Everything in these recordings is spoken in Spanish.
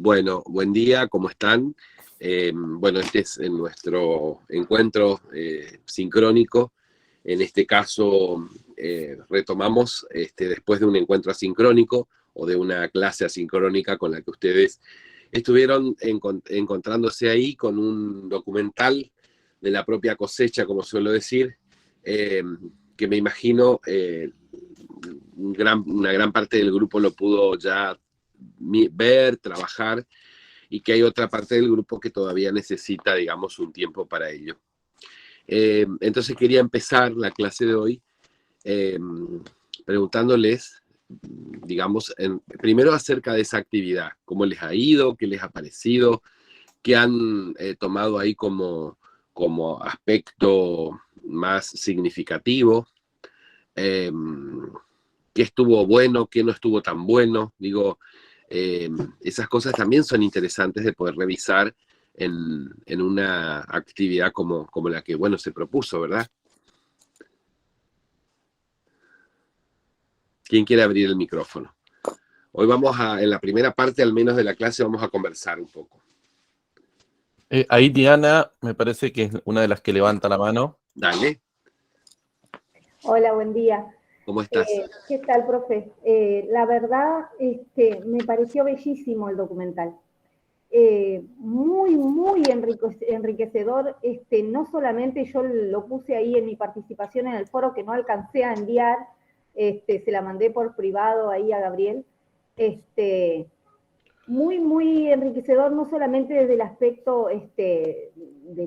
Bueno, buen día, ¿cómo están? Bueno, este es nuestro encuentro sincrónico. En este caso, retomamos después de un encuentro asincrónico o de una clase asincrónica con la que ustedes estuvieron encontrándose ahí con un documental de la propia cosecha, como suelo decir, que me imagino una gran parte del grupo lo pudo ya ver, trabajar, y que hay otra parte del grupo que todavía necesita, digamos, un tiempo para ello. Entonces quería empezar la clase de hoy preguntándoles, digamos, primero acerca de esa actividad, cómo les ha ido, qué les ha parecido, qué han tomado ahí como aspecto más significativo, qué estuvo bueno, qué no estuvo tan bueno. Digo, esas cosas también son interesantes de poder revisar en una actividad como la que, bueno, se propuso, ¿verdad? ¿Quién quiere abrir el micrófono? Hoy en la primera parte al menos de la clase, vamos a conversar un poco. Ahí Diana me parece que es una de las que levanta la mano. Dale. Hola, buen día. ¿Cómo estás? ¿Qué tal, profe? La verdad, me pareció bellísimo el documental. Muy, muy enriquecedor. No solamente yo lo puse ahí en mi participación en el foro, que no alcancé a enviar, se la mandé por privado ahí a Gabriel. Muy, muy enriquecedor, no solamente desde el aspecto de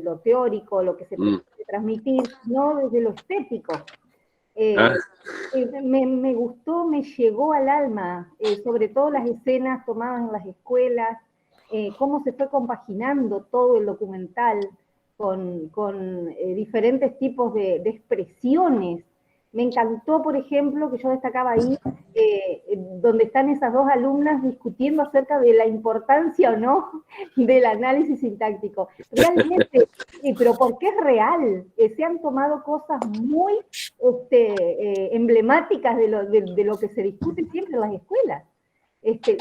lo teórico, lo que se pretende transmitir, sino desde lo estético. Me gustó, me llegó al alma, sobre todo las escenas tomadas en las escuelas, cómo se fue compaginando todo el documental con diferentes tipos de expresiones. Me encantó, por ejemplo, que yo destacaba ahí, donde están esas dos alumnas discutiendo acerca de la importancia o no del análisis sintáctico. Realmente, pero porque es real, se han tomado cosas muy emblemáticas de lo que se discute siempre en las escuelas. Esto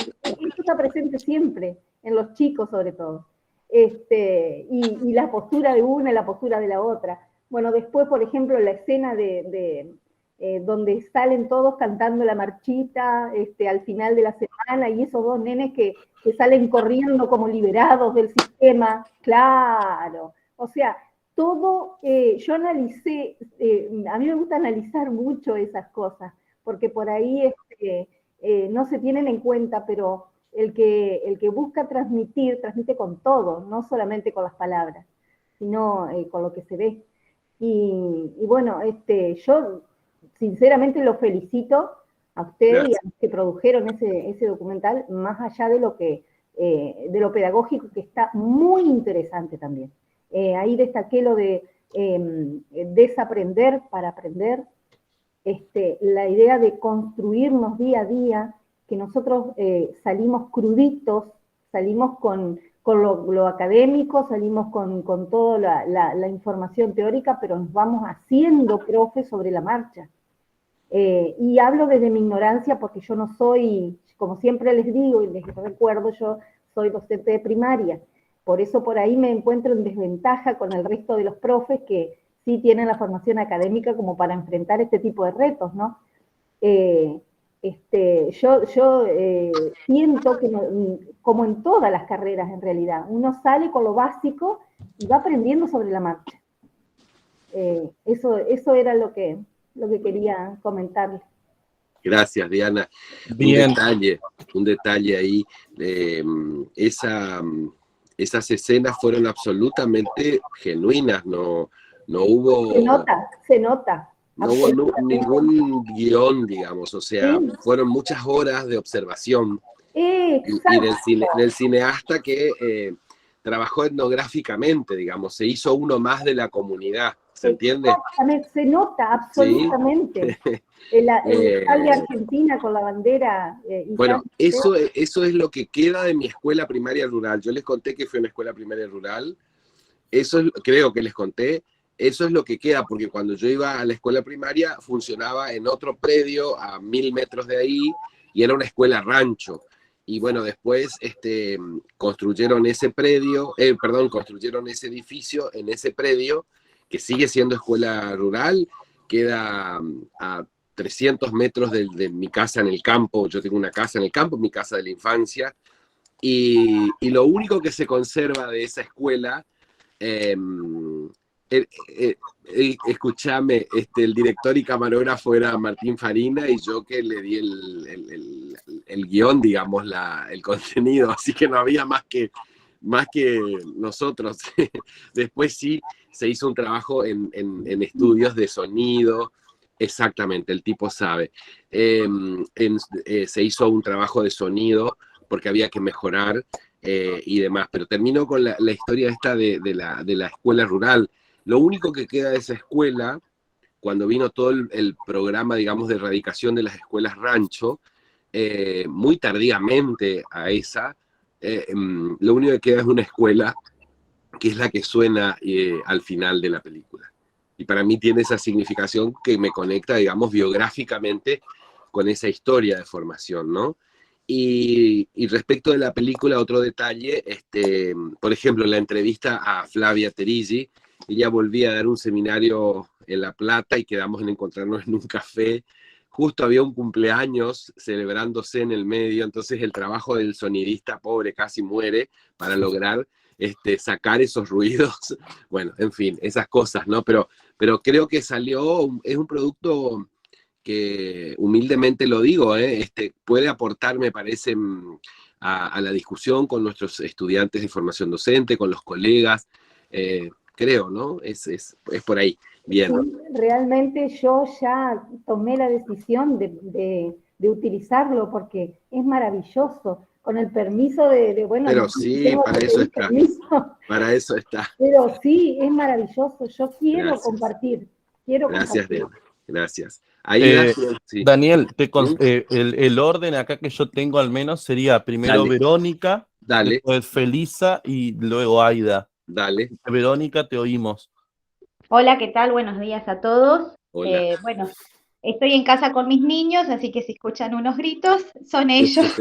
está presente siempre, en los chicos sobre todo. Y la postura de una y la postura de la otra. Bueno, después, por ejemplo, la escena donde salen todos cantando la marchita al final de la semana, y esos dos nenes que salen corriendo como liberados del sistema, claro. O sea, todo, yo analicé, a mí me gusta analizar mucho esas cosas, porque por ahí no se tienen en cuenta, pero el que busca transmitir, transmite con todo, no solamente con las palabras, sino con lo que se ve. Y bueno, yo sinceramente lo felicito a usted. Gracias. Y a los que produjeron ese documental, más allá de lo pedagógico, que está muy interesante también. Ahí destaqué lo de desaprender para aprender, la idea de construirnos día a día, que nosotros salimos cruditos, salimos con lo académico, salimos con toda la información teórica, pero nos vamos haciendo profe sobre la marcha. Y hablo desde mi ignorancia porque yo no soy, como siempre les digo y les recuerdo, yo soy docente de primaria. Por eso por ahí me encuentro en desventaja con el resto de los profes que sí tienen la formación académica como para enfrentar este tipo de retos, ¿no? Yo siento que, como en todas las carreras en realidad, uno sale con lo básico y va aprendiendo sobre la marcha. Eso era lo que quería comentarles. Gracias, Diana. Bien. Un detalle ahí. Esas escenas fueron absolutamente genuinas, no hubo... Se nota. No hubo ningún guión, digamos, o sea, sí. Fueron muchas horas de observación. Y del cineasta que trabajó etnográficamente, digamos, se hizo uno más de la comunidad, ¿se entiende? Exactamente, se nota absolutamente. ¿Sí? El de Argentina con la bandera. Bueno, eso es lo que queda de mi escuela primaria rural. Yo les conté que fue una escuela primaria rural, eso es, creo que les conté. Eso es lo que queda, porque cuando yo iba a la escuela primaria funcionaba en otro predio a 1000 metros de ahí y era una escuela rancho. y bueno, después construyeron ese predio, construyeron ese edificio en ese predio, que sigue siendo escuela rural, queda a 300 metros de mi casa en el campo. Yo tengo una casa en el campo, mi casa de la infancia, y lo único que se conserva de esa escuela, escúchame, el director y camarógrafo era Martín Farina, y yo que le di el guión, digamos, el contenido, así que no había más que nosotros. Después sí se hizo un trabajo en estudios de sonido, exactamente, el tipo sabe. Se hizo un trabajo de sonido porque había que mejorar y demás, pero termino con la historia esta de la escuela rural. Lo único que queda de esa escuela, cuando vino todo el programa, digamos, de erradicación de las escuelas rancho, muy tardíamente a esa, lo único que queda es una escuela que es la que suena al final de la película. Y para mí tiene esa significación que me conecta, digamos, biográficamente con esa historia de formación, ¿no? Y respecto de la película, otro detalle, por ejemplo, en la entrevista a Flavia Terigi, ella volvía a dar un seminario en La Plata y quedamos en encontrarnos en un café. Justo había un cumpleaños celebrándose en el medio, entonces el trabajo del sonidista pobre casi muere para lograr sacar esos ruidos. Bueno, en fin, esas cosas, ¿no? Pero creo que es un producto que humildemente lo digo, puede aportar, me parece, a la discusión con nuestros estudiantes de formación docente, con los colegas, creo, ¿no? Es por ahí. Bien. Sí, realmente yo ya tomé la decisión de utilizarlo porque es maravilloso, con el permiso bueno, Pero no sé si sí, tengo para que eso pedir está. permiso, Para eso está. pero sí, es maravilloso. Yo quiero Gracias. compartir, Gracias, compartir. Diana. Gracias. Ahí, sí. Daniel, el orden acá que yo tengo al menos sería primero Dale. Verónica, Dale. después Felisa y luego Aida. Dale. Verónica, te oímos. Hola, ¿qué tal? Buenos días a todos. Hola. Bueno, estoy en casa con mis niños, así que si escuchan unos gritos, son ellos.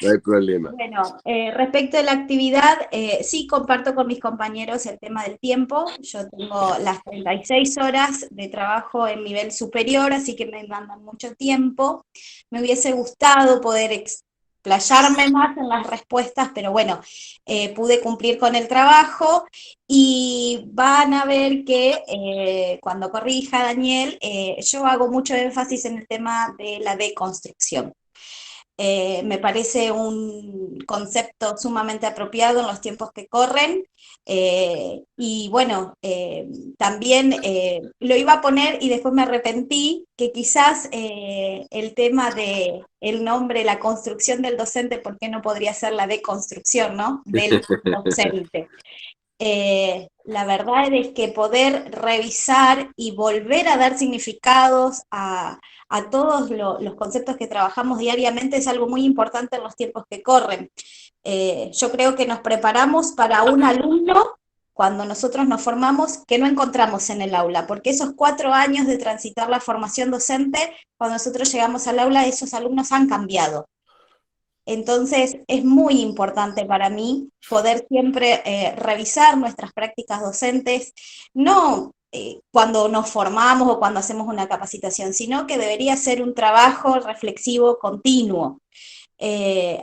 No hay problema. Bueno, respecto de la actividad, sí comparto con mis compañeros el tema del tiempo. Yo tengo las 36 horas de trabajo en nivel superior, así que me mandan mucho tiempo. Me hubiese gustado poder explayarme más en las respuestas, pero bueno, pude cumplir con el trabajo y van a ver que cuando corrija Daniel, yo hago mucho énfasis en el tema de la deconstrucción. Me parece un concepto sumamente apropiado en los tiempos que corren, y bueno, también lo iba a poner y después me arrepentí, que quizás el tema de el nombre, la construcción del docente, ¿por qué no podría ser la deconstrucción, ¿no? Del docente? La verdad es que poder revisar y volver a dar significados a todos los conceptos que trabajamos diariamente es algo muy importante en los tiempos que corren. Yo creo que nos preparamos para un alumno cuando nosotros nos formamos que no encontramos en el aula, porque esos 4 años de transitar la formación docente, cuando nosotros llegamos al aula, esos alumnos han cambiado. Entonces, es muy importante para mí poder siempre revisar nuestras prácticas docentes, no cuando nos formamos o cuando hacemos una capacitación, sino que debería ser un trabajo reflexivo continuo.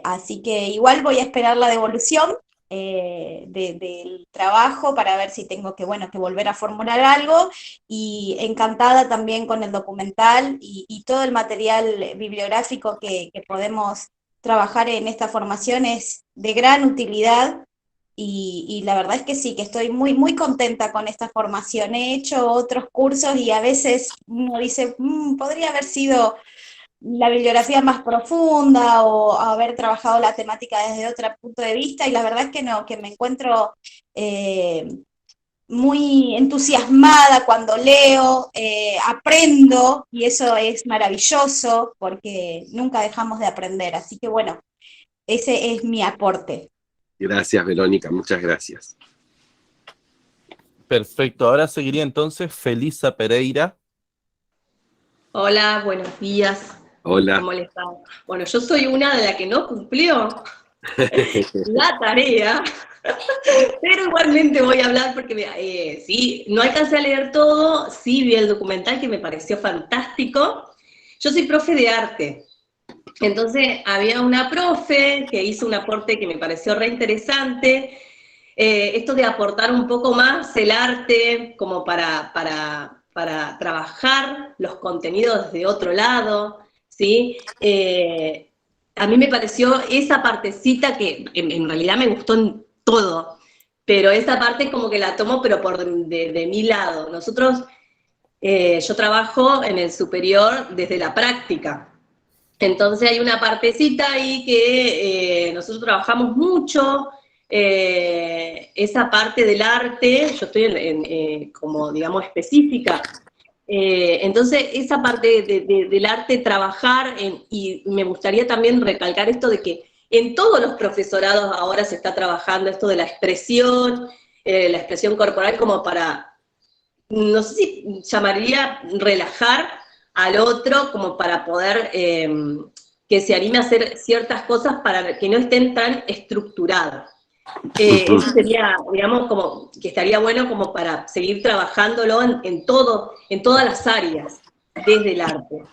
Así que igual voy a esperar la devolución del trabajo para ver si tengo que volver a formular algo, y encantada también con el documental y todo el material bibliográfico que podemos trabajar en esta formación es de gran utilidad, y la verdad es que sí, que estoy muy, muy contenta con esta formación. He hecho otros cursos y a veces uno dice, podría haber sido la bibliografía más profunda o haber trabajado la temática desde otro punto de vista, y la verdad es que no, que me encuentro muy entusiasmada cuando leo, aprendo, y eso es maravilloso porque nunca dejamos de aprender. Así que bueno, ese es mi aporte. Gracias, Verónica, muchas gracias. Perfecto, ahora seguiría entonces Felisa Pereira. Hola, buenos días. Hola. ¿Cómo les va? Bueno, yo soy una de las que no cumplió la tarea, pero igualmente voy a hablar porque sí, no alcancé a leer todo, sí vi el documental que me pareció fantástico. Yo soy profe de arte, entonces había una profe que hizo un aporte que me pareció re interesante, esto de aportar un poco más el arte como para trabajar los contenidos de otro lado, ¿sí? A mí me pareció esa partecita que en realidad me gustó en todo, pero esa parte como que la tomo pero de mi lado. Nosotros, yo trabajo en el superior desde la práctica, entonces hay una partecita ahí que nosotros trabajamos mucho, esa parte del arte, yo estoy como digamos específica, entonces esa parte del arte trabajar, y me gustaría también recalcar esto de que en todos los profesorados ahora se está trabajando esto de la expresión corporal como para, no sé si llamaría relajar al otro como para poder que se anime a hacer ciertas cosas para que no estén tan estructuradas. Eso sería, digamos, como que estaría bueno como para seguir trabajándolo en todas las áreas, desde el arte.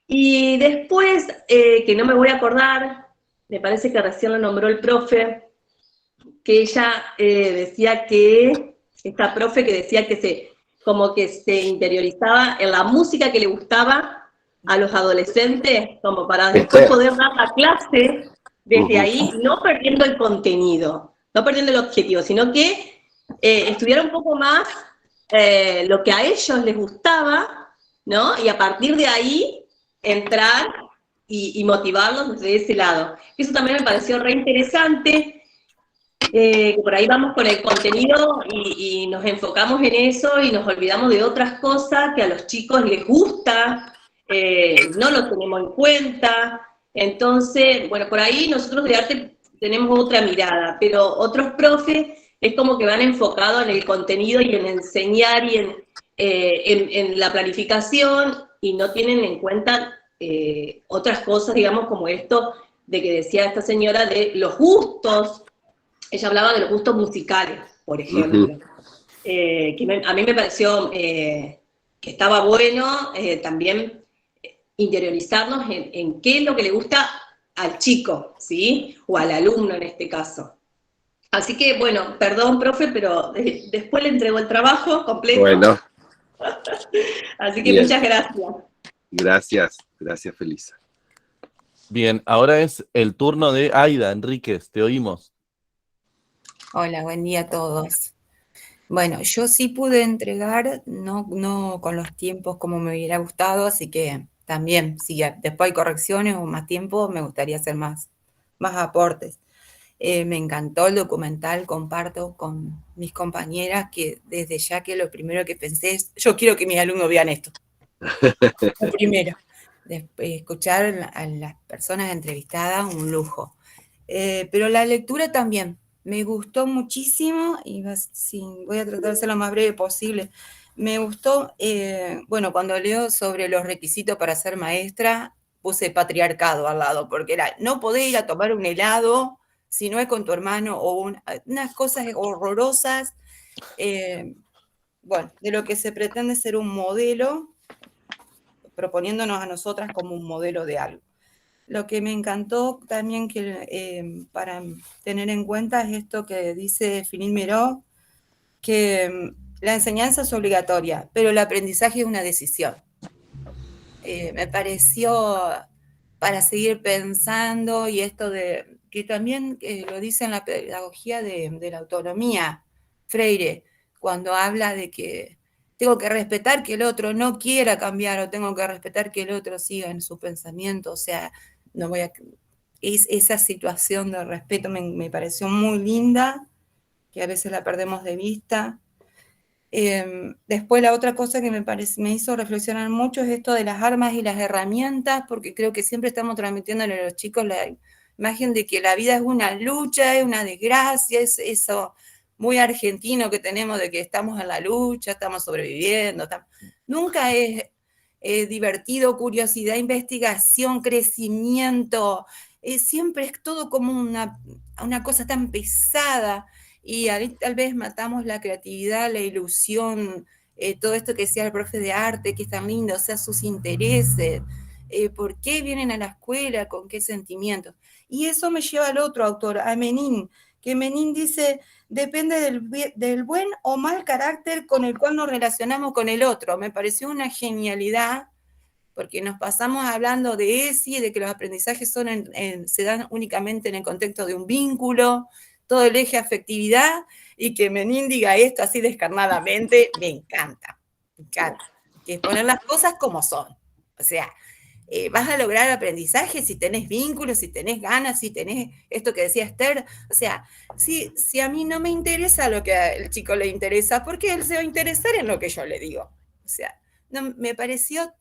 Y después, que no me voy a acordar, me parece que recién lo nombró el profe, que ella decía que, esta profe que decía que como que se interiorizaba en la música que le gustaba a los adolescentes, como para después poder dar la clase desde ahí, no perdiendo el contenido, no perdiendo el objetivo, sino que estudiar un poco más lo que a ellos les gustaba, ¿no? Y a partir de ahí entrar y motivarlos desde ese lado. Eso también me pareció re interesante. Que por ahí vamos con el contenido y nos enfocamos en eso y nos olvidamos de otras cosas que a los chicos les gusta, no lo tenemos en cuenta. Entonces, bueno, por ahí nosotros de arte tenemos otra mirada, pero otros profes es como que van enfocados en el contenido y en enseñar y en la planificación, y no tienen en cuenta otras cosas, digamos, como esto de que decía esta señora de los gustos. Ella hablaba de los gustos musicales, por ejemplo, que a mí me pareció que estaba bueno también interiorizarnos en qué es lo que le gusta al chico, ¿sí? O al alumno en este caso. Así que, bueno, perdón, profe, pero después le entrego el trabajo completo. Bueno. Así que bien. muchas gracias. Gracias, Felisa. Bien, ahora es el turno de Aida Enríquez, te oímos. Hola, buen día a todos. Bueno, yo sí pude entregar, no con los tiempos como me hubiera gustado, así que también, si después hay correcciones o más tiempo, me gustaría hacer más aportes. Me encantó el documental, comparto con mis compañeras que desde ya que lo primero que pensé es, yo quiero que mis alumnos vean esto. Lo primero. Escuchar a las personas entrevistadas, un lujo. Pero la lectura también. Me gustó muchísimo y voy a tratar de ser lo más breve posible. Me gustó, bueno, cuando leo sobre los requisitos para ser maestra, puse patriarcado al lado, porque era, no podés ir a tomar un helado si no es con tu hermano, o unas cosas horrorosas, bueno, de lo que se pretende ser un modelo, proponiéndonos a nosotras como un modelo de algo. Lo que me encantó también que para tener en cuenta es esto que dice Philippe Miró, que la enseñanza es obligatoria, pero el aprendizaje es una decisión. Me pareció para seguir pensando, y esto de que también lo dice en la pedagogía de la autonomía, Freire, cuando habla de que tengo que respetar que el otro no quiera cambiar, o tengo que respetar que el otro siga en su pensamiento, o sea, no voy a... esa situación de respeto me pareció muy linda, que a veces la perdemos de vista. Después la otra cosa que me hizo reflexionar mucho es esto de las armas y las herramientas, porque creo que siempre estamos transmitiéndole a los chicos la imagen de que la vida es una lucha, es una desgracia, es eso muy argentino que tenemos de que estamos en la lucha, estamos sobreviviendo. Nunca es divertido, curiosidad, investigación, crecimiento. Siempre es todo como una cosa tan pesada y ahí tal vez matamos la creatividad, la ilusión, todo esto que decía el profe de arte, que es tan lindo, o sea, sus intereses, por qué vienen a la escuela, con qué sentimientos. Y eso me lleva al otro autor, a Menín, que Menín dice, depende del buen o mal carácter con el cual nos relacionamos con el otro. Me pareció una genialidad, porque nos pasamos hablando de ESI, de que los aprendizajes se dan únicamente en el contexto de un vínculo, todo el eje afectividad, y que Menín diga esto así descarnadamente, me encanta, que es poner las cosas como son. O sea, vas a lograr aprendizaje si tenés vínculos, si tenés ganas, si tenés esto que decía Esther. O sea, si a mí no me interesa lo que al chico le interesa, ¿por qué él se va a interesar en lo que yo le digo? O sea, no, me pareció,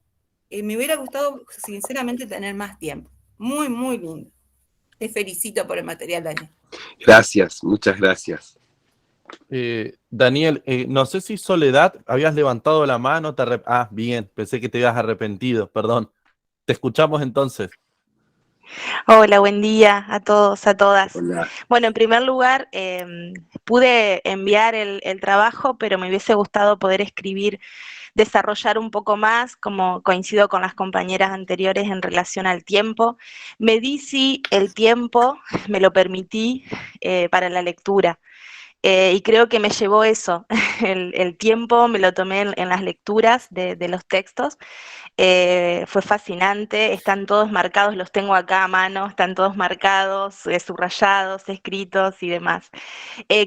me hubiera gustado sinceramente tener más tiempo. Muy, muy lindo. Te felicito por el material, Daniel. Gracias, muchas gracias. Daniel, no sé si Soledad, habías levantado la mano, bien, pensé que te habías arrepentido, perdón. Te escuchamos entonces. Hola, buen día a todos, a todas. Hola. Bueno, en primer lugar, pude enviar el trabajo, pero me hubiese gustado poder escribir, desarrollar un poco más, como coincido con las compañeras anteriores en relación al tiempo. Me di sí el tiempo, me lo permití para la lectura. Y creo que me llevó eso, el tiempo me lo tomé en las lecturas de los textos. Fue fascinante, están todos marcados, los tengo acá a mano, están todos marcados, subrayados, escritos y demás.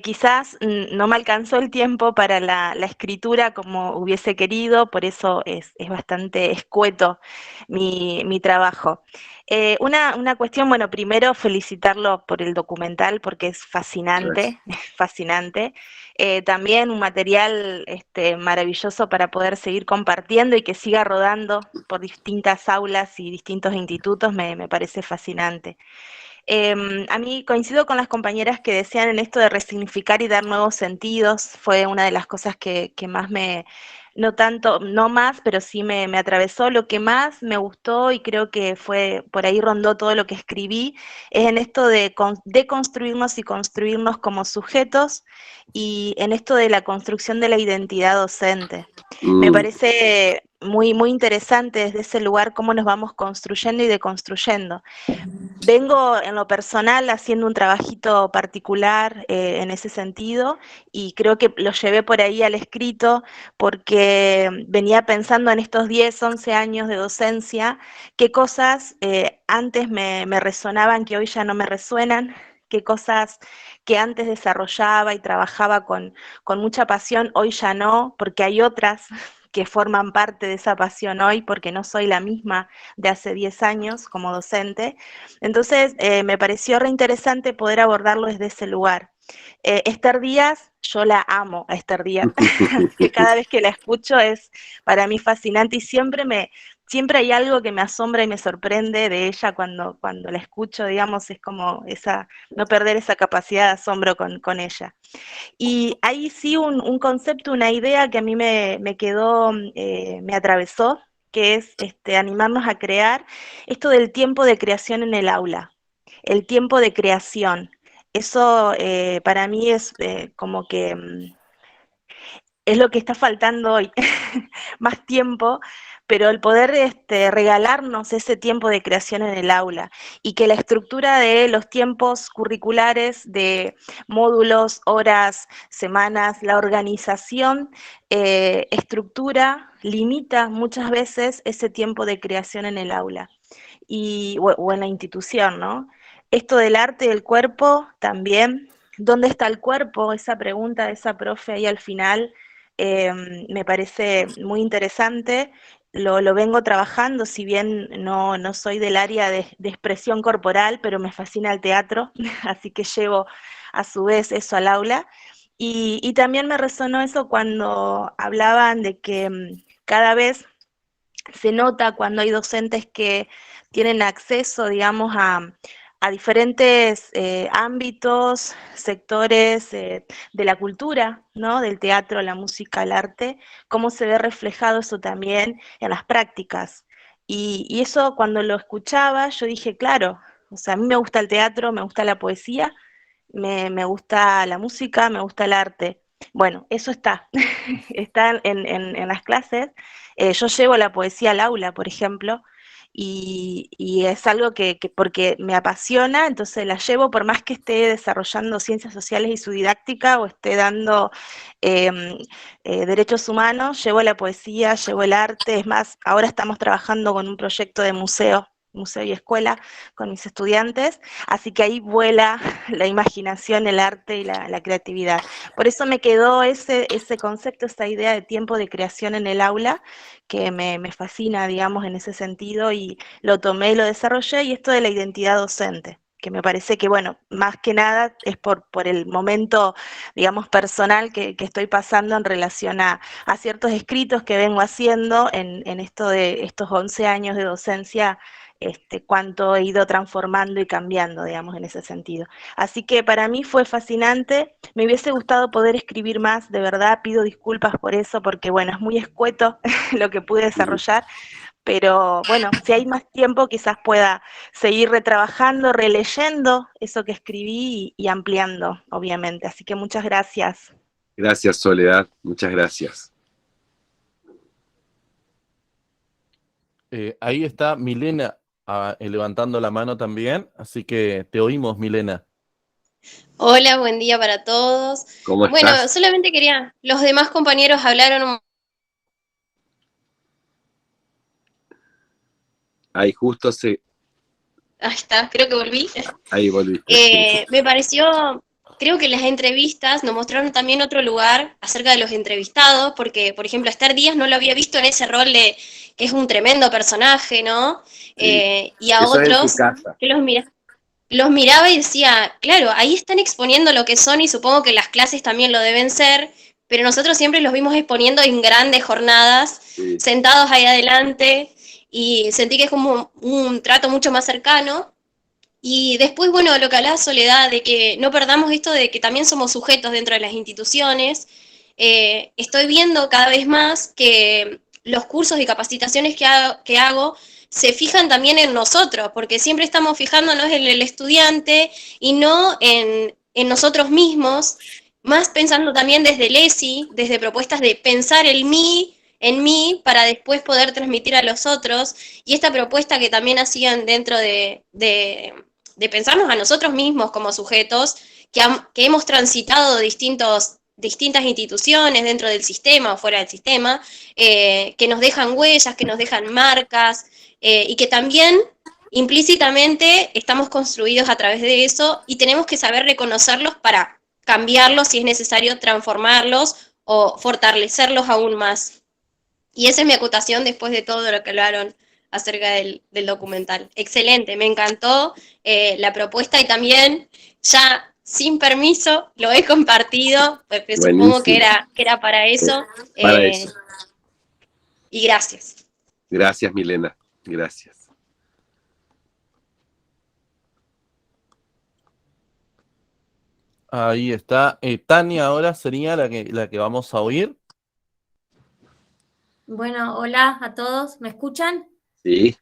Quizás no me alcanzó el tiempo para la escritura como hubiese querido, por eso es bastante escueto mi trabajo. Una cuestión, bueno, primero felicitarlo por el documental porque es fascinante, fascinante. También un material maravilloso para poder seguir compartiendo y que siga rodando por distintas aulas y distintos institutos, me parece fascinante. A mí coincido con las compañeras que decían en esto de resignificar y dar nuevos sentidos, fue una de las cosas que más no tanto, no más, pero sí me atravesó. Lo que más me gustó y creo que fue, por ahí rondó todo lo que escribí, es en esto de construirnos y construirnos como sujetos y en esto de la construcción de la identidad docente. Me parece muy, muy interesante desde ese lugar cómo nos vamos construyendo y deconstruyendo. Vengo en lo personal haciendo un trabajito particular en ese sentido y creo que lo llevé por ahí al escrito porque venía pensando en estos 10, 11 años de docencia, qué cosas antes me resonaban que hoy ya no me resuenan, qué cosas que antes desarrollaba y trabajaba con mucha pasión, hoy ya no, porque hay otras que forman parte de esa pasión hoy, porque no soy la misma de hace 10 años como docente. Entonces, me pareció reinteresante poder abordarlo desde ese lugar. Esther Díaz, yo la amo a Esther Díaz, que cada vez que la escucho es para mí fascinante y siempre hay algo que me asombra y me sorprende de ella cuando la escucho, digamos, es como no perder esa capacidad de asombro con ella. Y ahí sí un concepto, una idea que a mí me quedó, me atravesó, que es animarnos a crear esto del tiempo de creación en el aula, el tiempo de creación. Eso para mí es como que es lo que está faltando hoy, más tiempo, pero el poder regalarnos ese tiempo de creación en el aula y que la estructura de los tiempos curriculares, de módulos, horas, semanas, la organización, estructura, limita muchas veces ese tiempo de creación en el aula o en la institución, ¿no? Esto del arte del cuerpo también, ¿dónde está el cuerpo? Esa pregunta de esa profe ahí al final, me parece muy interesante, lo vengo trabajando, si bien no soy del área de expresión corporal, pero me fascina el teatro, así que llevo a su vez eso al aula. Y también me resonó eso cuando hablaban de que cada vez se nota cuando hay docentes que tienen acceso, digamos, a diferentes ámbitos, sectores de la cultura, ¿no? Del teatro, la música, el arte, cómo se ve reflejado eso también en las prácticas. Y eso cuando lo escuchaba, yo dije, claro, o sea, a mí me gusta el teatro, me gusta la poesía, me gusta la música, me gusta el arte. Bueno, eso está, está en las clases. Yo llevo la poesía al aula, por ejemplo, y es algo que porque me apasiona, entonces la llevo por más que esté desarrollando ciencias sociales y su didáctica o esté dando em, derechos humanos, llevo la poesía, llevo el arte. Es más, ahora estamos trabajando con un proyecto de museo y escuela con mis estudiantes, así que ahí vuela la imaginación, el arte y la creatividad. Por eso me quedó ese concepto, esa idea de tiempo de creación en el aula, que me fascina, digamos, en ese sentido, y lo tomé y lo desarrollé, y esto de la identidad docente, que me parece que, bueno, más que nada es por el momento, digamos, personal que estoy pasando en relación a ciertos escritos que vengo haciendo en esto de estos 11 años de docencia, cuánto he ido transformando y cambiando, digamos, en ese sentido. Así que para mí fue fascinante, me hubiese gustado poder escribir más, de verdad, pido disculpas por eso, porque bueno, es muy escueto lo que pude desarrollar, pero bueno, si hay más tiempo quizás pueda seguir retrabajando, releyendo eso que escribí y ampliando, obviamente. Así que muchas gracias. Gracias, Soledad, muchas gracias. Ahí está Milena levantando la mano también, así que te oímos, Milena. Hola, buen día para todos. ¿Cómo Bueno, estás? solamente quería, los demás compañeros hablaron Ahí justo ahí está, creo que volví. ahí volviste. Me pareció, creo que las entrevistas nos mostraron también otro lugar acerca de los entrevistados, porque, por ejemplo, a Esther Díaz no lo había visto en ese rol de que es un tremendo personaje, ¿no? Sí. Y a Eso es en tu otros casa. que los miraba y decía, claro, ahí están exponiendo lo que son y supongo que las clases también lo deben ser, pero nosotros siempre los vimos exponiendo en grandes jornadas, Sí. sentados ahí adelante, y sentí que es como un trato mucho más cercano. Y después, bueno, lo que hablaba Soledad, de que no perdamos esto de que también somos sujetos dentro de las instituciones. Estoy viendo cada vez más que los cursos y capacitaciones que hago se fijan también en nosotros, porque siempre estamos fijándonos en el estudiante y no en nosotros mismos, más pensando también desde el ESI, desde propuestas de pensar en mí, para después poder transmitir a los otros, y esta propuesta que también hacían dentro de pensarnos a nosotros mismos como sujetos, que hemos transitado distintas instituciones dentro del sistema o fuera del sistema, que nos dejan huellas, que nos dejan marcas, y que también implícitamente estamos construidos a través de eso y tenemos que saber reconocerlos para cambiarlos si es necesario, transformarlos o fortalecerlos aún más. Y esa es mi acotación después de todo lo que hablaron acerca del documental. Excelente, me encantó la propuesta y también ya sin permiso lo he compartido, porque supongo que era para eso. Para eso. Y gracias. Gracias, Milena. Gracias. Ahí está. Tania ahora sería la que vamos a oír. Bueno, hola a todos, ¿me escuchan? Sí.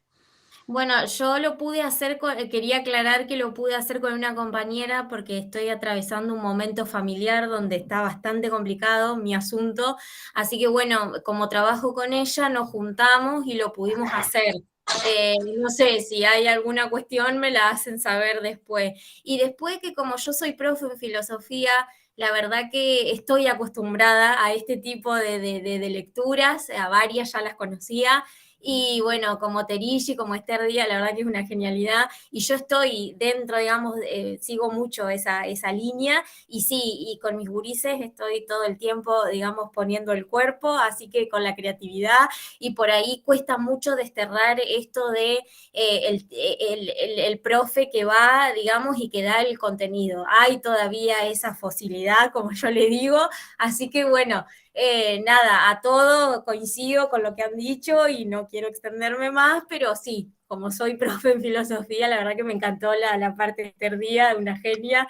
Bueno, yo lo pude hacer, quería aclarar que lo pude hacer con una compañera porque estoy atravesando un momento familiar donde está bastante complicado mi asunto, así que bueno, como trabajo con ella, nos juntamos y lo pudimos hacer. No sé, si hay alguna cuestión me la hacen saber después. Y después que como yo soy profe en filosofía, la verdad que estoy acostumbrada a este tipo de lecturas, a varias ya las conocía, y bueno, como Terishi, como Esther Díaz, la verdad que es una genialidad, y yo estoy dentro, digamos, sigo mucho esa línea, y sí, y con mis gurises estoy todo el tiempo, digamos, poniendo el cuerpo, así que con la creatividad, y por ahí cuesta mucho desterrar esto de el profe que va, digamos, y que da el contenido. Hay todavía esa fosilidad, como yo le digo, así que bueno, Nada, a todo coincido con lo que han dicho y no quiero extenderme más, pero sí, como soy profe en filosofía, la verdad que me encantó la parte de Esther Díaz, una genia,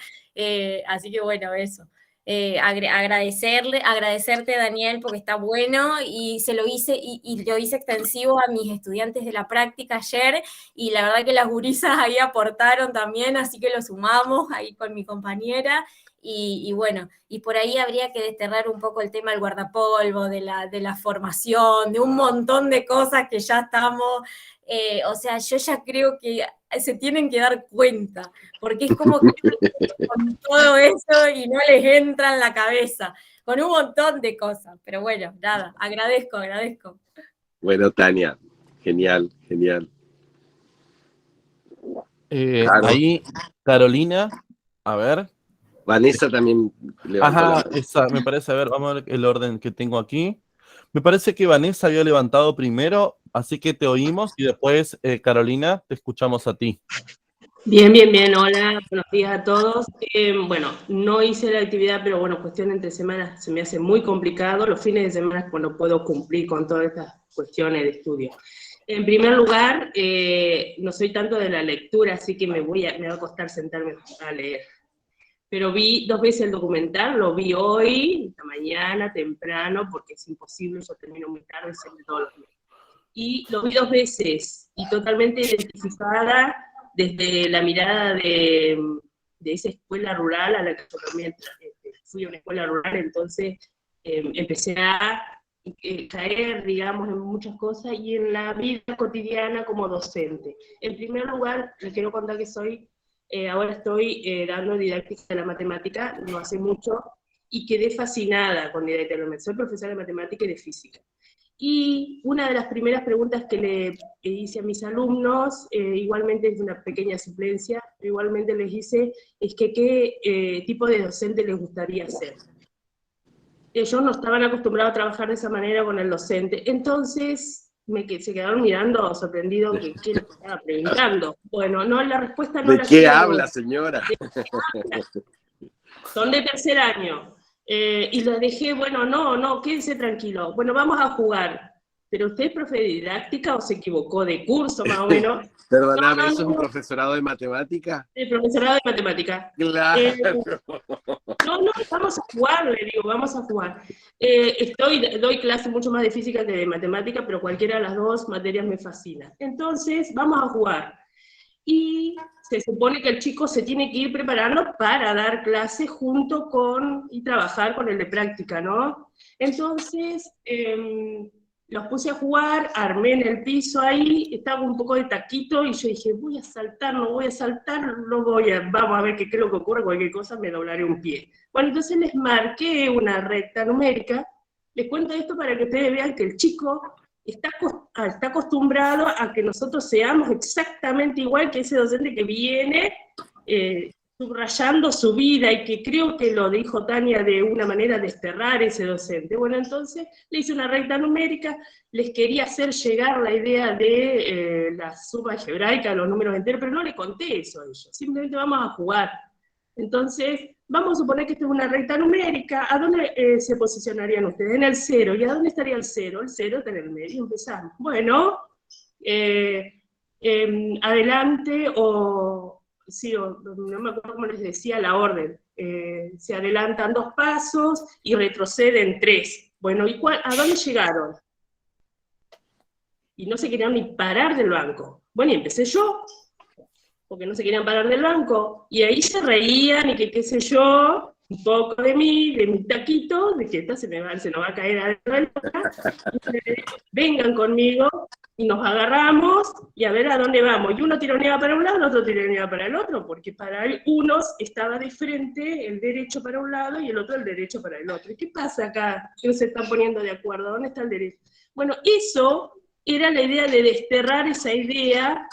así que bueno, eso. Agradecerte, Daniel, porque está bueno, y se lo hice, y lo hice extensivo a mis estudiantes de la práctica ayer, y la verdad que las gurisas ahí aportaron también, así que lo sumamos ahí con mi compañera. Y bueno, y por ahí habría que desterrar un poco el tema del guardapolvo, de la formación, de un montón de cosas que ya estamos, o sea, yo ya creo que se tienen que dar cuenta, porque es como que con todo eso y no les entra en la cabeza, con un montón de cosas, pero bueno, nada, agradezco. Bueno, Tania, genial. Claro. Ahí, Carolina, a ver. Vanessa también levantó la Ajá, mano. esa, me parece, a ver, vamos a ver el orden que tengo aquí. Me parece que Vanessa había levantado primero, así que te oímos, y después, Carolina, te escuchamos a ti. Bien, hola, buenos días a todos. Bueno, no hice la actividad, pero bueno, cuestión entre semanas se me hace muy complicado. Los fines de semana es cuando puedo cumplir con todas estas cuestiones de estudio. En primer lugar, no soy tanto de la lectura, así que me va a costar sentarme a leer. Pero vi 2 veces el documental, lo vi hoy, esta mañana, temprano, porque es imposible, yo termino muy tarde, siempre todos los días. Y lo vi 2 veces, y totalmente identificada desde la mirada de esa escuela rural a la que yo también fui a una escuela rural, entonces empecé a caer, digamos, en muchas cosas, y en la vida cotidiana como docente. En primer lugar, les quiero contar que ahora estoy dando didáctica de la matemática, no hace mucho, y quedé fascinada con didáctica de la matemática. Soy profesora de matemática y de física. Y una de las primeras preguntas que le hice a mis alumnos, igualmente es una pequeña suplencia, igualmente les hice, es que qué tipo de docente les gustaría ser. Ellos no estaban acostumbrados a trabajar de esa manera con el docente, entonces se quedaron mirando sorprendidos que qué les estaba preguntando. Bueno, no, la respuesta no ¿De la qué quiero. habla, señora? Son de tercer año. Y los dejé, bueno, no, quédense tranquilo. Bueno, vamos a jugar. ¿Pero usted es profe de didáctica o se equivocó de curso, más o menos? Perdóname, ¿eso es un profesorado de matemática? El profesorado de matemática. Claro. No, vamos a jugar, le digo, vamos a jugar. Doy clase mucho más de física que de matemática, pero cualquiera de las 2 materias me fascina. Entonces, vamos a jugar. Y se supone que el chico se tiene que ir preparando para dar clase junto y trabajar con el de práctica, ¿no? Entonces, los puse a jugar, armé en el piso ahí, estaba un poco de taquito, y yo dije, voy a saltar, vamos a ver qué es lo que ocurre, cualquier cosa me doblaré un pie. Bueno, entonces les marqué una recta numérica, les cuento esto para que ustedes vean que el chico está acostumbrado a que nosotros seamos exactamente igual que ese docente que viene subrayando su vida, y que creo que lo dijo Tania de una manera de desterrar ese docente. Bueno, entonces le hice una recta numérica, les quería hacer llegar la idea de la suma algebraica, los números enteros, pero no le conté eso a ellos, simplemente vamos a jugar. Entonces, vamos a suponer que esto es una recta numérica. ¿A dónde se posicionarían ustedes? En el 0. ¿Y a dónde estaría el 0? El 0 está en el medio. Empezamos. Bueno, adelante no me acuerdo cómo les decía la orden. Se adelantan 2 pasos y retroceden 3. Bueno, ¿y a dónde llegaron? Y no se querían ni parar del banco. Bueno, y empecé yo, porque no se querían parar del banco, y ahí se reían, y qué sé yo, un poco de mi taquito, de que esta se nos va a caer adentro del boca, vengan conmigo, y nos agarramos, y a ver a dónde vamos, y uno tironeaba para un lado, el otro tironeaba para el otro, porque para unos estaba de frente el derecho para un lado, y el otro el derecho para el otro. ¿Y qué pasa acá? Que no se están poniendo de acuerdo, ¿dónde está el derecho? Bueno, eso era la idea de desterrar esa idea.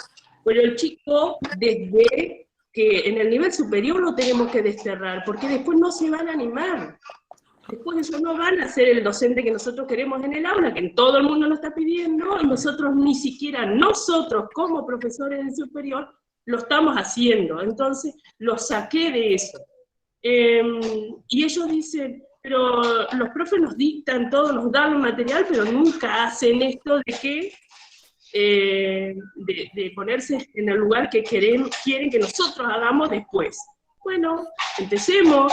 Pero el chico, desde que en el nivel superior lo tenemos que desterrar, porque después no se van a animar. Después ellos no van a ser el docente que nosotros queremos en el aula, que todo el mundo lo está pidiendo, y nosotros ni siquiera, nosotros como profesores del superior, lo estamos haciendo. Entonces, los saqué de eso. Y ellos dicen, pero los profes nos dictan todo, nos dan el material, pero nunca hacen esto de que de ponerse en el lugar que quieren que nosotros hagamos después. Bueno, empecemos,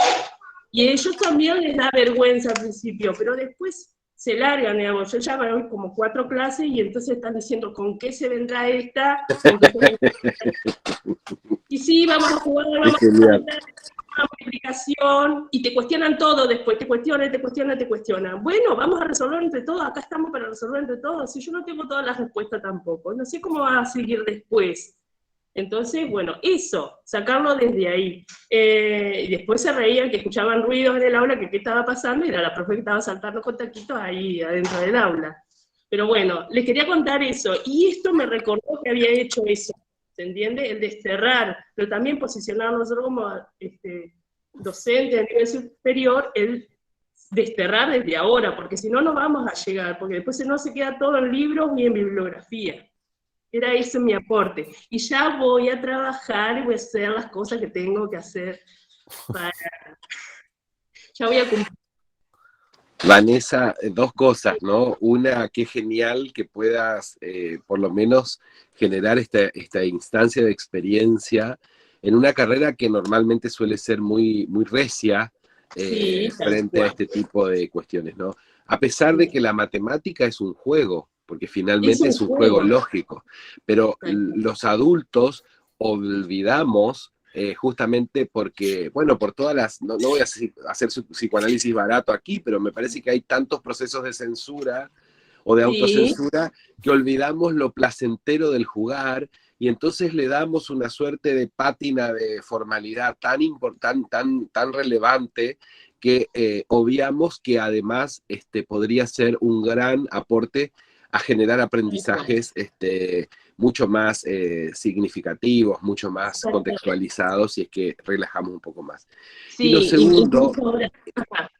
y a ellos también les da vergüenza al principio, pero después se largan, digamos. Yo ya voy como 4 clases y entonces están diciendo, ¿con qué se vendrá esta? Y sí, vamos a jugar, vamos a hacer una multiplicación, y te cuestionan todo después, te cuestionan. Bueno, vamos a resolver entre todos, acá estamos para resolver entre todos. Si yo no tengo todas las respuestas tampoco, no sé cómo va a seguir después. Entonces, bueno, eso, sacarlo desde ahí. Y después se reían que escuchaban ruidos en el aula, que qué estaba pasando, y era la profe que estaba saltando con taquitos ahí adentro del aula. Pero bueno, les quería contar eso, y esto me recordó que había hecho eso, ¿se entiende? El desterrar, pero también posicionarnos nosotros como docentes a nivel superior, el desterrar desde ahora, porque si no, no vamos a llegar, porque después no se queda todo en libros ni en bibliografía. Era ese mi aporte. Y ya voy a trabajar y voy a hacer las cosas que tengo que hacer para... Ya voy a cumplir. Vanessa, 2 cosas, ¿no? Una, qué genial que puedas por lo menos generar esta instancia de experiencia en una carrera que normalmente suele ser muy, muy recia Sí, frente a este tipo de cuestiones, ¿no? A pesar de que la matemática es un juego, porque finalmente es un juego lógico, pero los adultos olvidamos justamente porque, bueno, por todas las, no voy a hacer su psicoanálisis barato aquí, pero me parece que hay tantos procesos de censura o de autocensura que olvidamos lo placentero del jugar, y entonces le damos una suerte de pátina de formalidad tan importante, tan relevante, que obviamos que además podría ser un gran aporte a generar aprendizajes mucho más significativos, mucho más contextualizados, si es que relajamos un poco más. Sí, y lo segundo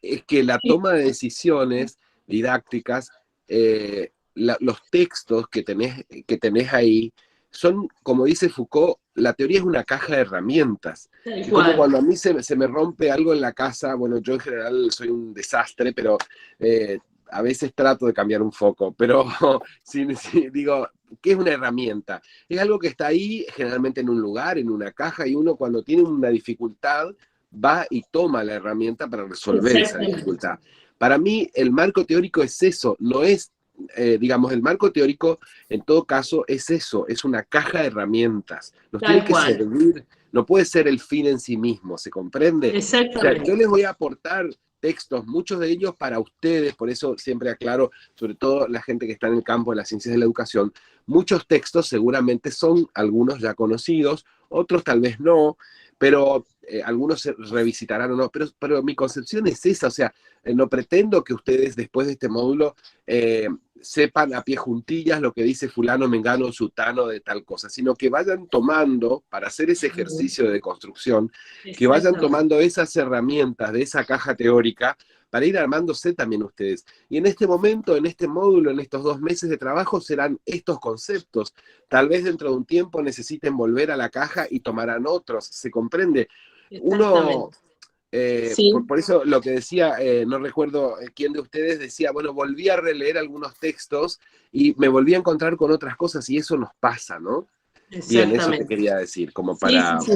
es que la toma de decisiones didácticas, los textos que tenés ahí, son, como dice Foucault, la teoría es una caja de herramientas. Y como cuando a mí se me rompe algo en la casa, bueno, yo en general soy un desastre, pero a veces trato de cambiar un foco, pero digo, ¿qué es una herramienta? Es algo que está ahí, generalmente en un lugar, en una caja, y uno cuando tiene una dificultad va y toma la herramienta para resolver esa dificultad. Para mí, el marco teórico es eso, no es, digamos, el marco teórico, en todo caso, es eso, es una caja de herramientas. Nos tiene que servir, no puede ser el fin en sí mismo, ¿se comprende? Exactamente. O sea, yo les voy a aportar textos, muchos de ellos para ustedes, por eso siempre aclaro, sobre todo la gente que está en el campo de las ciencias de la educación, muchos textos seguramente son algunos ya conocidos, otros tal vez no, pero algunos se revisitarán o no, pero mi concepción es esa, o sea, no pretendo que ustedes después de este módulo sepan a pie juntillas lo que dice fulano, mengano, sutano de tal cosa, sino que vayan tomando, para hacer ese ejercicio de construcción, que vayan tomando esas herramientas de esa caja teórica para ir armándose también ustedes. Y en este momento, en este módulo, en estos 2 meses de trabajo, serán estos conceptos. Tal vez dentro de un tiempo necesiten volver a la caja y tomarán otros, ¿se comprende? Uno... por eso lo que decía, no recuerdo quién de ustedes decía, bueno, volví a releer algunos textos y me volví a encontrar con otras cosas, y eso nos pasa, ¿no? Bien, eso te quería decir, como para... Sí.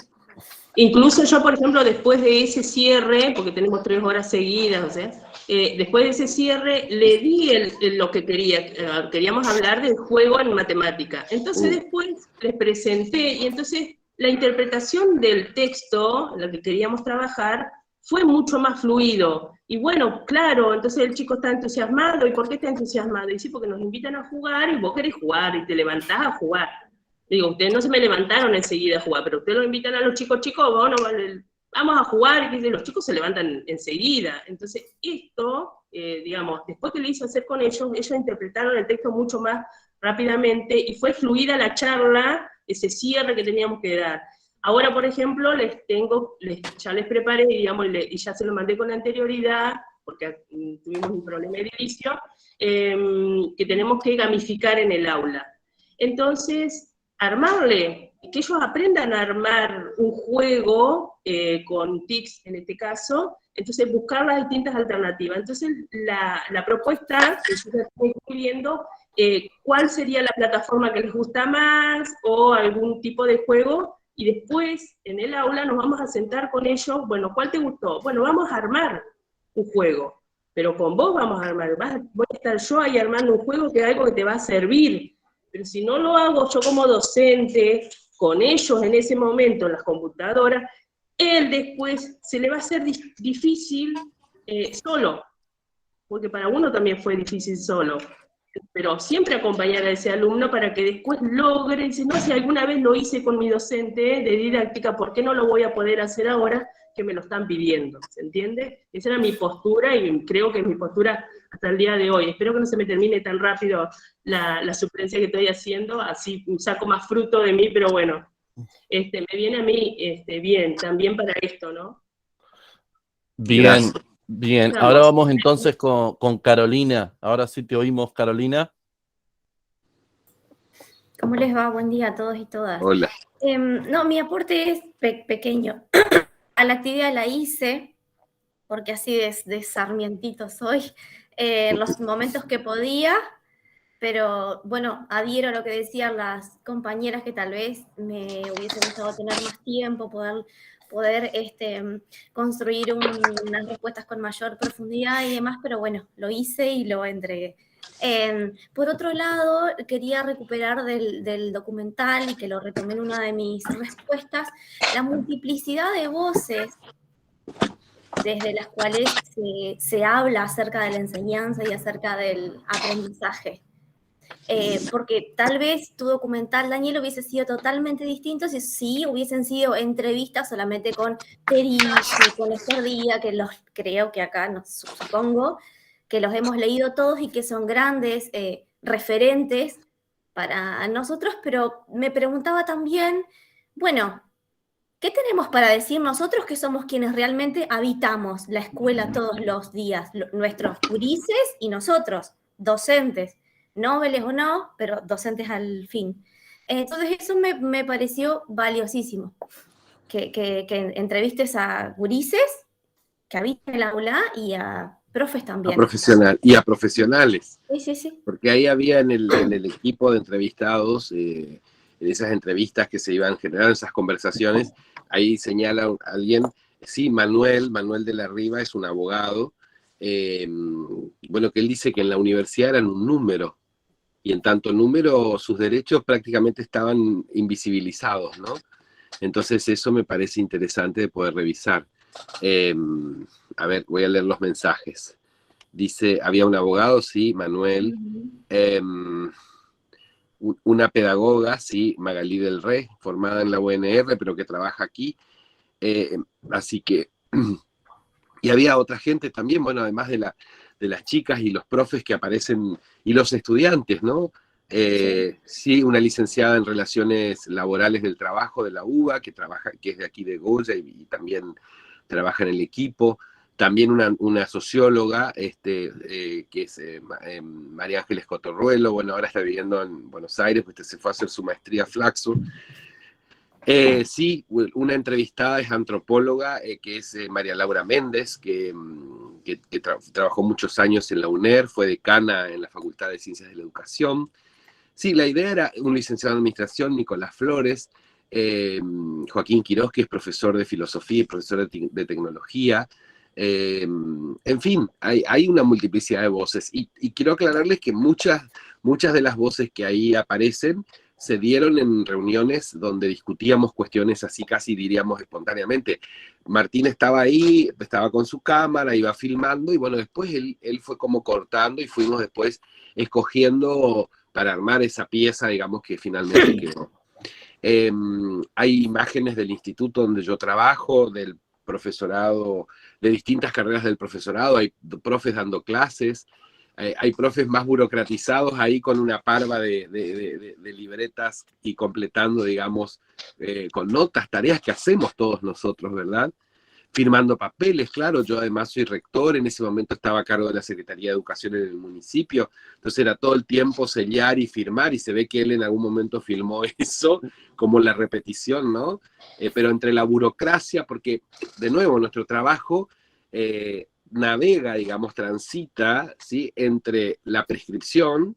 Incluso yo, por ejemplo, después de ese cierre, porque tenemos 3 horas seguidas, o sea, después de ese cierre le di lo que queríamos hablar del juego en matemática. Entonces después les presenté, y entonces la interpretación del texto, la que queríamos trabajar, fue mucho más fluido. Y bueno, claro, entonces el chico está entusiasmado. ¿Y por qué está entusiasmado? Y sí, porque nos invitan a jugar y vos querés jugar y te levantás a jugar. Digo, ustedes no se me levantaron enseguida a jugar, pero ustedes lo invitan a los chicos, bueno, vamos a jugar, y los chicos se levantan enseguida. Entonces esto, digamos, después que le hice hacer con ellos interpretaron el texto mucho más rápidamente y fue fluida la charla, ese cierre que teníamos que dar. Ahora, por ejemplo, ya les preparé, digamos, y ya se lo mandé con anterioridad, porque tuvimos un problema de inicio, que tenemos que gamificar en el aula. Entonces, armarle que ellos aprendan a armar un juego con TICs en este caso, entonces buscar las distintas alternativas. Entonces la propuesta que yo estoy escribiendo, cuál sería la plataforma que les gusta más o algún tipo de juego, y después en el aula nos vamos a sentar con ellos, bueno, ¿cuál te gustó? Bueno, vamos a armar un juego, pero con vos vamos a armar, voy a estar yo ahí armando un juego que es algo que te va a servir, pero si no lo hago yo como docente, con ellos en ese momento en las computadoras, él después se le va a hacer difícil solo, porque para uno también fue difícil solo, pero siempre acompañar a ese alumno para que después logre, dice, no, si alguna vez lo hice con mi docente de didáctica, ¿por qué no lo voy a poder hacer ahora que me lo están pidiendo? ¿Se entiende? Esa era mi postura y creo que es mi postura hasta el día de hoy. Espero que no se me termine tan rápido la suplencia que estoy haciendo, así saco más fruto de mí, pero bueno, me viene a mí bien, también para esto, ¿no? Bien, Gracias. bien. Ahora vamos entonces con Carolina. Ahora sí te oímos, Carolina. ¿Cómo les va? Buen día a todos y todas. Hola. No, mi aporte es pequeño. A la actividad la hice, porque así de sarmientito soy, en los momentos que podía, pero bueno, adhiero a lo que decían las compañeras, que tal vez me hubiese gustado tener más tiempo, poder construir unas respuestas con mayor profundidad y demás, pero bueno, lo hice y lo entregué. Por otro lado, quería recuperar del documental, y que lo retomé en una de mis respuestas, la multiplicidad de voces desde las cuales se habla acerca de la enseñanza y acerca del aprendizaje. Porque tal vez tu documental, Daniel, hubiese sido totalmente distinto si hubiesen sido entrevistas solamente con Terigi, con Esther Díaz, que los creo que acá, no, supongo, que los hemos leído todos y que son grandes referentes para nosotros, pero me preguntaba también, bueno, ¿qué tenemos para decir nosotros que somos quienes realmente habitamos la escuela todos los días? Nuestros gurises y nosotros, docentes, nobles o no, pero docentes al fin. Entonces eso me pareció valiosísimo, que entrevistes a gurises que habitan el aula y a profes también. A profesionales. Sí. Porque ahí había en el equipo de entrevistados, en esas entrevistas que se iban generando, esas conversaciones, ahí señala alguien, sí, Manuel de la Riva es un abogado, bueno, que él dice que en la universidad eran un número, y en tanto número sus derechos prácticamente estaban invisibilizados, ¿no? Entonces eso me parece interesante de poder revisar. A ver, voy a leer los mensajes. Dice, había un abogado, sí, Manuel. Una pedagoga, sí, Magalí del Rey, formada en la UNR, pero que trabaja aquí. Así que, y había otra gente también, bueno, además de las chicas y los profes que aparecen, y los estudiantes, ¿no? Sí, una licenciada en Relaciones Laborales del Trabajo de la UBA, que es de aquí de Goya y también trabaja en el equipo. También una socióloga, que es María Ángeles Cotorruelo, bueno, ahora está viviendo en Buenos Aires, pues se fue a hacer su maestría Flaxo. Sí, una entrevistada es antropóloga, que es María Laura Méndez, que trabajó muchos años en la UNER, fue decana en la Facultad de Ciencias de la Educación. Sí, la idea era un licenciado en Administración, Nicolás Flores, Joaquín Quirós, que es profesor de Filosofía y profesor de Tecnología. En fin, hay una multiplicidad de voces, y quiero aclararles que muchas de las voces que ahí aparecen se dieron en reuniones donde discutíamos cuestiones así, casi diríamos espontáneamente. Martín estaba ahí, estaba con su cámara, iba filmando, y bueno, después él fue como cortando, y fuimos después escogiendo para armar esa pieza, digamos, que finalmente quedó. Hay imágenes del instituto donde yo trabajo, del profesorado, de distintas carreras del profesorado, hay profes dando clases, hay profes más burocratizados ahí con una parva de libretas y completando, digamos, con notas, tareas que hacemos todos nosotros, ¿verdad? firmando papeles, claro, yo además soy rector, en ese momento estaba a cargo de la Secretaría de Educación en el municipio, entonces era todo el tiempo sellar y firmar, y se ve que él en algún momento filmó eso, como la repetición, ¿no? Pero entre la burocracia, porque de nuevo nuestro trabajo navega, digamos, transita, ¿sí? Entre la prescripción,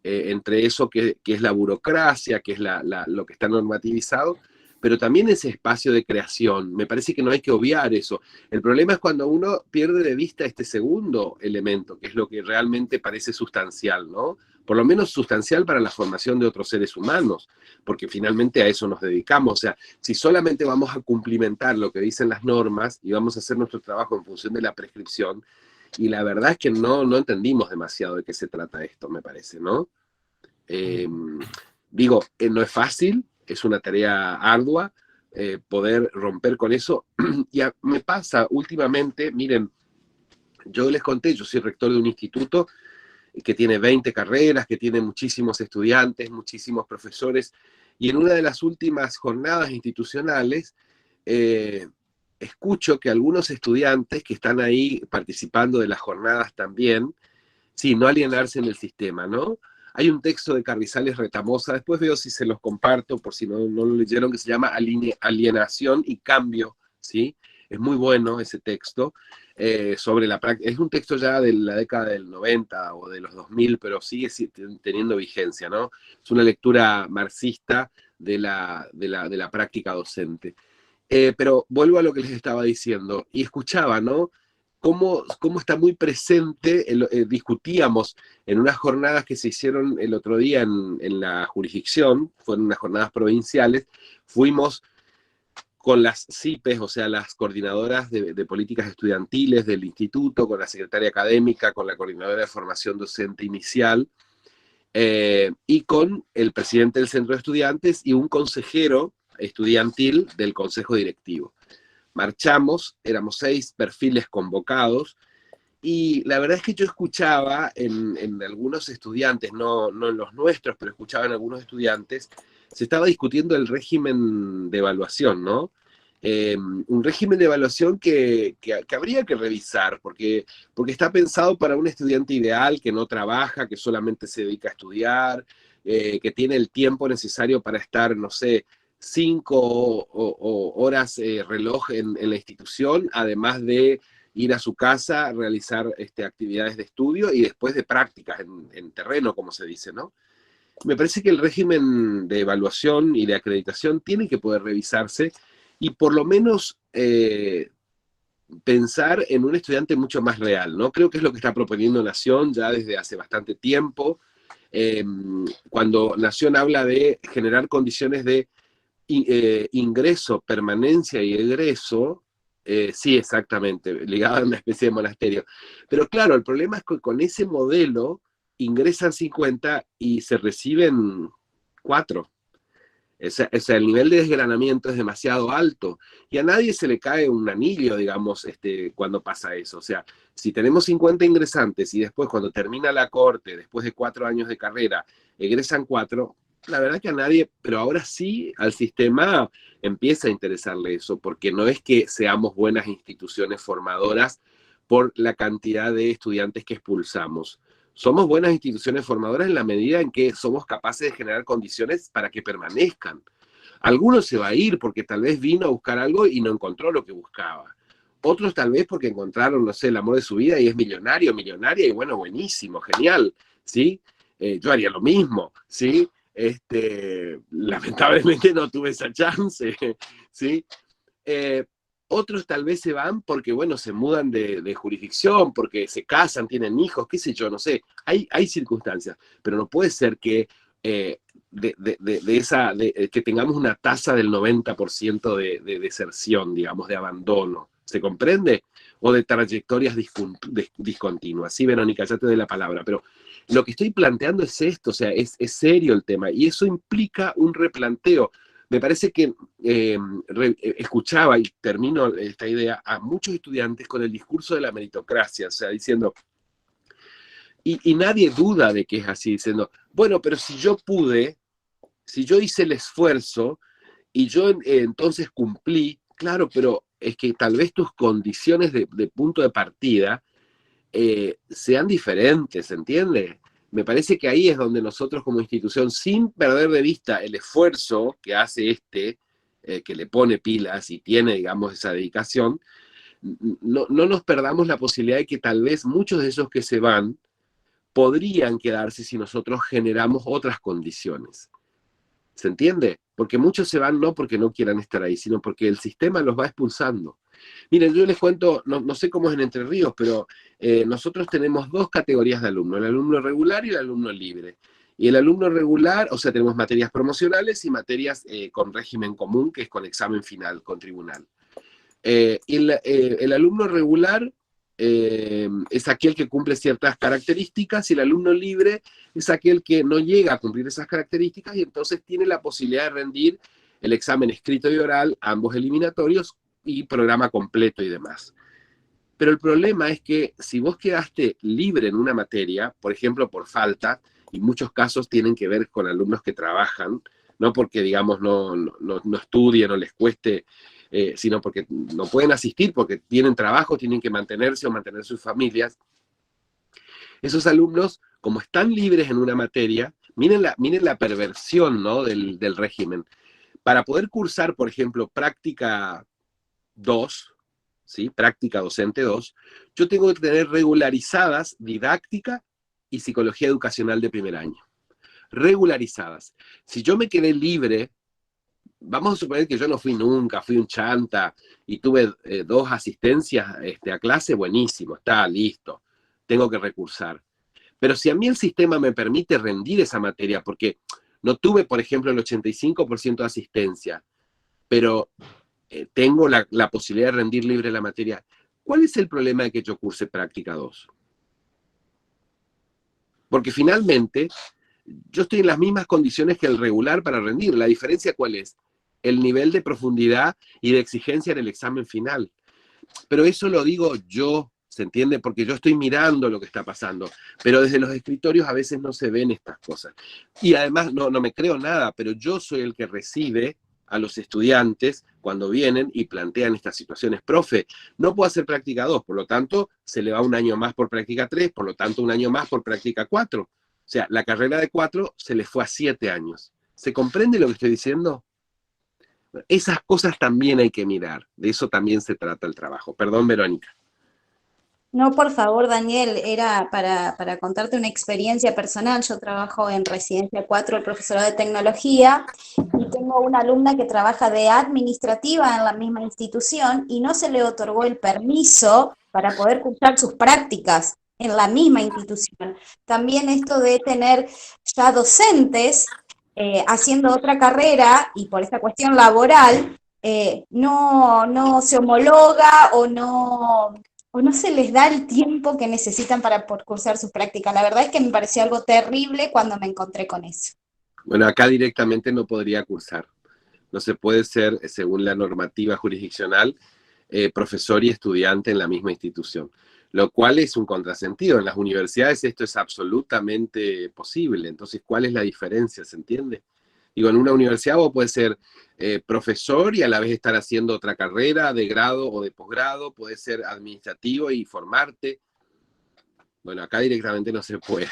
entre eso que es la burocracia, que es lo que está normativizado, pero también ese espacio de creación. Me parece que no hay que obviar eso. El problema es cuando uno pierde de vista este segundo elemento, que es lo que realmente parece sustancial, ¿no? Por lo menos sustancial para la formación de otros seres humanos, porque finalmente a eso nos dedicamos. O sea, si solamente vamos a cumplimentar lo que dicen las normas y vamos a hacer nuestro trabajo en función de la prescripción, y la verdad es que no entendimos demasiado de qué se trata esto, me parece, ¿no? Digo, no es fácil, es una tarea ardua poder romper con eso. Y me pasa últimamente, miren, yo les conté, yo soy rector de un instituto que tiene 20 carreras, que tiene muchísimos estudiantes, muchísimos profesores, y en una de las últimas jornadas institucionales escucho que algunos estudiantes que están ahí participando de las jornadas también, sí, no alienarse en el sistema, ¿no? Hay un texto de Carrizales Retamosa, después veo si se los comparto, por si no lo leyeron, que se llama Alienación y Cambio, ¿sí? Es muy bueno ese texto, sobre la práctica. Es un texto ya de la década del 90 o de los 2000, pero sigue teniendo vigencia, ¿no? Es una lectura marxista de la práctica docente. Pero vuelvo a lo que les estaba diciendo, y escuchaba, ¿no? Cómo está muy presente, discutíamos en unas jornadas que se hicieron el otro día en la jurisdicción, fueron unas jornadas provinciales, fuimos con las CIPES, o sea, las coordinadoras de políticas estudiantiles del instituto, con la secretaria académica, con la coordinadora de formación docente inicial, y con el presidente del centro de estudiantes y un consejero estudiantil del consejo directivo. Marchamos, éramos 6 perfiles convocados, y la verdad es que yo escuchaba en algunos estudiantes, no en los nuestros, pero escuchaba en algunos estudiantes, se estaba discutiendo el régimen de evaluación, ¿no? Un régimen de evaluación que habría que revisar, porque está pensado para un estudiante ideal que no trabaja, que solamente se dedica a estudiar, que tiene el tiempo necesario para estar, no sé, 5 horas reloj en la institución, además de ir a su casa, realizar actividades de estudio y después de prácticas en terreno, como se dice, ¿no? Me parece que el régimen de evaluación y de acreditación tiene que poder revisarse y por lo menos pensar en un estudiante mucho más real, ¿no? Creo que es lo que está proponiendo Nación ya desde hace bastante tiempo. Cuando Nación habla de generar condiciones de ingreso, permanencia y egreso, sí, exactamente, ligado a una especie de monasterio. Pero claro, el problema es que con ese modelo ingresan 50 y se reciben 4. O sea, el nivel de desgranamiento es demasiado alto y a nadie se le cae un anillo, digamos, cuando pasa eso. O sea, si tenemos 50 ingresantes y después cuando termina la corte, después de 4 años de carrera, egresan 4, la verdad que a nadie, pero ahora sí al sistema empieza a interesarle eso, porque no es que seamos buenas instituciones formadoras por la cantidad de estudiantes que expulsamos. Somos buenas instituciones formadoras en la medida en que somos capaces de generar condiciones para que permanezcan. Algunos se va a ir porque tal vez vino a buscar algo y no encontró lo que buscaba. Otros tal vez porque encontraron, no sé, el amor de su vida y es millonario, millonaria, y bueno, buenísimo, genial, ¿sí? Yo haría lo mismo, ¿sí? Lamentablemente no tuve esa chance, ¿sí? Otros tal vez se van porque, bueno, se mudan de jurisdicción, porque se casan, tienen hijos, qué sé yo, no sé. Hay circunstancias, pero no puede ser que, que tengamos una tasa del 90% de deserción, digamos, de abandono. ¿Se comprende? O de trayectorias discontinuas. Sí, Verónica, ya te doy la palabra, pero lo que estoy planteando es esto, o sea, es serio el tema, y eso implica un replanteo. Me parece que escuchaba, y termino esta idea, a muchos estudiantes con el discurso de la meritocracia, o sea, diciendo, y nadie duda de que es así, diciendo, bueno, pero si yo pude, si yo hice el esfuerzo, y yo entonces cumplí, claro, pero es que tal vez tus condiciones de punto de partida sean diferentes, ¿entiendes? Me parece que ahí es donde nosotros como institución, sin perder de vista el esfuerzo que hace que le pone pilas y tiene, digamos, esa dedicación, no nos perdamos la posibilidad de que tal vez muchos de esos que se van podrían quedarse si nosotros generamos otras condiciones. ¿Se entiende? Porque muchos se van no porque no quieran estar ahí, sino porque el sistema los va expulsando. Miren, yo les cuento, no sé cómo es en Entre Ríos, pero nosotros tenemos dos categorías de alumnos, el alumno regular y el alumno libre. Y el alumno regular, o sea, tenemos materias promocionales y materias con régimen común, que es con examen final, con tribunal. El alumno regular es aquel que cumple ciertas características y el alumno libre es aquel que no llega a cumplir esas características y entonces tiene la posibilidad de rendir el examen escrito y oral, ambos eliminatorios y programa completo y demás. Pero el problema es que si vos quedaste libre en una materia, por ejemplo por falta, y muchos casos tienen que ver con alumnos que trabajan, no porque digamos no estudien o les cueste, sino porque no pueden asistir, porque tienen trabajo, tienen que mantenerse o mantener sus familias. Esos alumnos, como están libres en una materia, miren la perversión, ¿no? del régimen. Para poder cursar, por ejemplo, práctica 2, ¿sí? Práctica docente 2, yo tengo que tener regularizadas didáctica y psicología educacional de primer año. Regularizadas. Si yo me quedé libre, vamos a suponer que yo no fui nunca, fui un chanta y tuve 2 asistencias a clase, buenísimo, está listo, tengo que recursar. Pero si a mí el sistema me permite rendir esa materia, porque no tuve, por ejemplo, el 85% de asistencia, pero tengo la posibilidad de rendir libre la materia, ¿cuál es el problema de que yo curse práctica 2? Porque finalmente yo estoy en las mismas condiciones que el regular para rendir. ¿La diferencia cuál es? El nivel de profundidad y de exigencia en el examen final. Pero eso lo digo yo, ¿se entiende? Porque yo estoy mirando lo que está pasando. Pero desde los escritorios a veces no se ven estas cosas. Y además, no me creo nada, pero yo soy el que recibe a los estudiantes cuando vienen y plantean estas situaciones. Profe, no puedo hacer práctica 2, por lo tanto, se le va un año más por práctica 3, por lo tanto, un año más por práctica 4. O sea, la carrera de 4 se le fue a 7 años. ¿Se comprende lo que estoy diciendo? Esas cosas también hay que mirar. De eso también se trata el trabajo. Perdón, Verónica. No, por favor, Daniel, era para contarte una experiencia personal. Yo trabajo en Residencia 4, el profesorado de tecnología, y tengo una alumna que trabaja de administrativa en la misma institución y no se le otorgó el permiso para poder cursar sus prácticas en la misma institución. También esto de tener ya docentes haciendo otra carrera y por esta cuestión laboral no se homologa o no se les da el tiempo que necesitan para cursar sus prácticas. La verdad es que me pareció algo terrible cuando me encontré con eso. Bueno, acá directamente no podría cursar. No se puede ser, según la normativa jurisdiccional, profesor y estudiante en la misma institución, lo cual es un contrasentido. En las universidades esto es absolutamente posible. Entonces, ¿cuál es la diferencia? ¿Se entiende? Digo, en una universidad vos podés ser profesor y a la vez estar haciendo otra carrera de grado o de posgrado, podés ser administrativo y formarte. Bueno, acá directamente no se puede.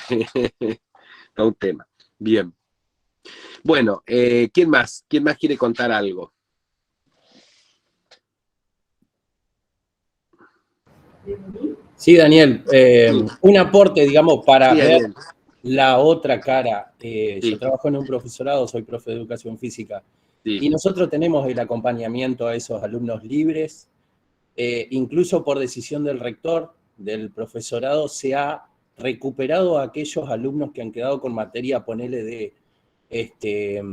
Está un tema. Bien. Bueno, ¿quién más? ¿Quién más quiere contar algo? Sí, Daniel, un aporte, digamos, para Sí, ver Daniel. la otra cara. Sí. Yo trabajo en un profesorado, soy profe de educación física, Sí. y nosotros tenemos el acompañamiento a esos alumnos libres, incluso por decisión del rector del profesorado se ha recuperado a aquellos alumnos que han quedado con materia, ponele, de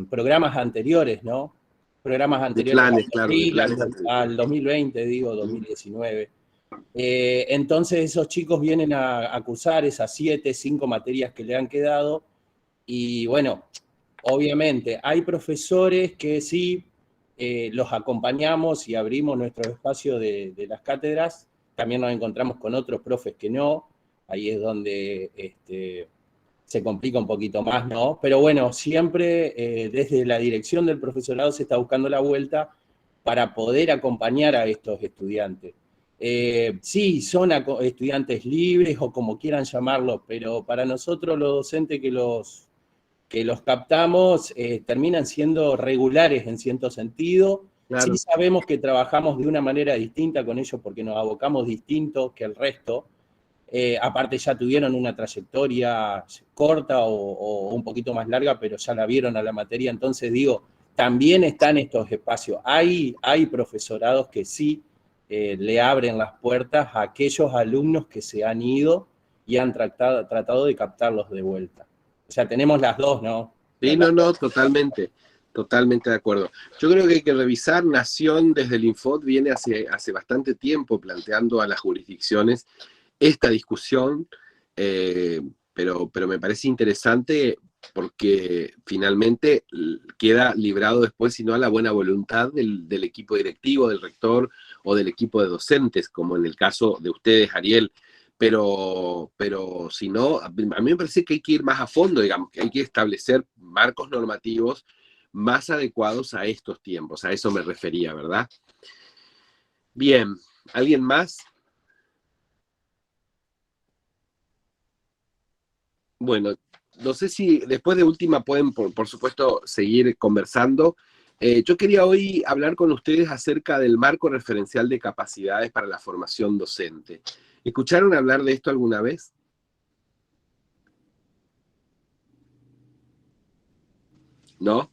programas anteriores, ¿no? Programas anteriores planes, al, claro, de planes al 2020, digo, 2019. Entonces esos chicos vienen a cursar esas 5 materias que le han quedado y bueno, obviamente hay profesores que sí los acompañamos y abrimos nuestro espacio de las cátedras, también nos encontramos con otros profes que no, ahí es donde se complica un poquito más, ¿no? Pero bueno, siempre desde la dirección del profesorado se está buscando la vuelta para poder acompañar a estos estudiantes. Sí, son estudiantes libres o como quieran llamarlo, pero para nosotros los docentes que los captamos terminan siendo regulares en cierto sentido. Claro. Sí sabemos que trabajamos de una manera distinta con ellos porque nos abocamos distinto que el resto. Aparte ya tuvieron una trayectoria corta o un poquito más larga, pero ya la vieron a la materia. Entonces digo, también están estos espacios. Hay profesorados que sí le abren las puertas a aquellos alumnos que se han ido y han tratado de captarlos de vuelta. O sea, tenemos las dos, ¿no? Sí, no, totalmente de acuerdo. Yo creo que hay que revisar. Nación desde el Infod viene hace bastante tiempo planteando a las jurisdicciones esta discusión, pero me parece interesante porque finalmente queda librado después, si no, a la buena voluntad del equipo directivo, del rector o del equipo de docentes, como en el caso de ustedes, Ariel. Pero si no, a mí me parece que hay que ir más a fondo, digamos, que hay que establecer marcos normativos más adecuados a estos tiempos. A eso me refería, ¿verdad? Bien, ¿alguien más? Bueno, no sé si después de última pueden, por supuesto, seguir conversando. Yo quería hoy hablar con ustedes acerca del marco referencial de capacidades para la formación docente. ¿Escucharon hablar de esto alguna vez? ¿No?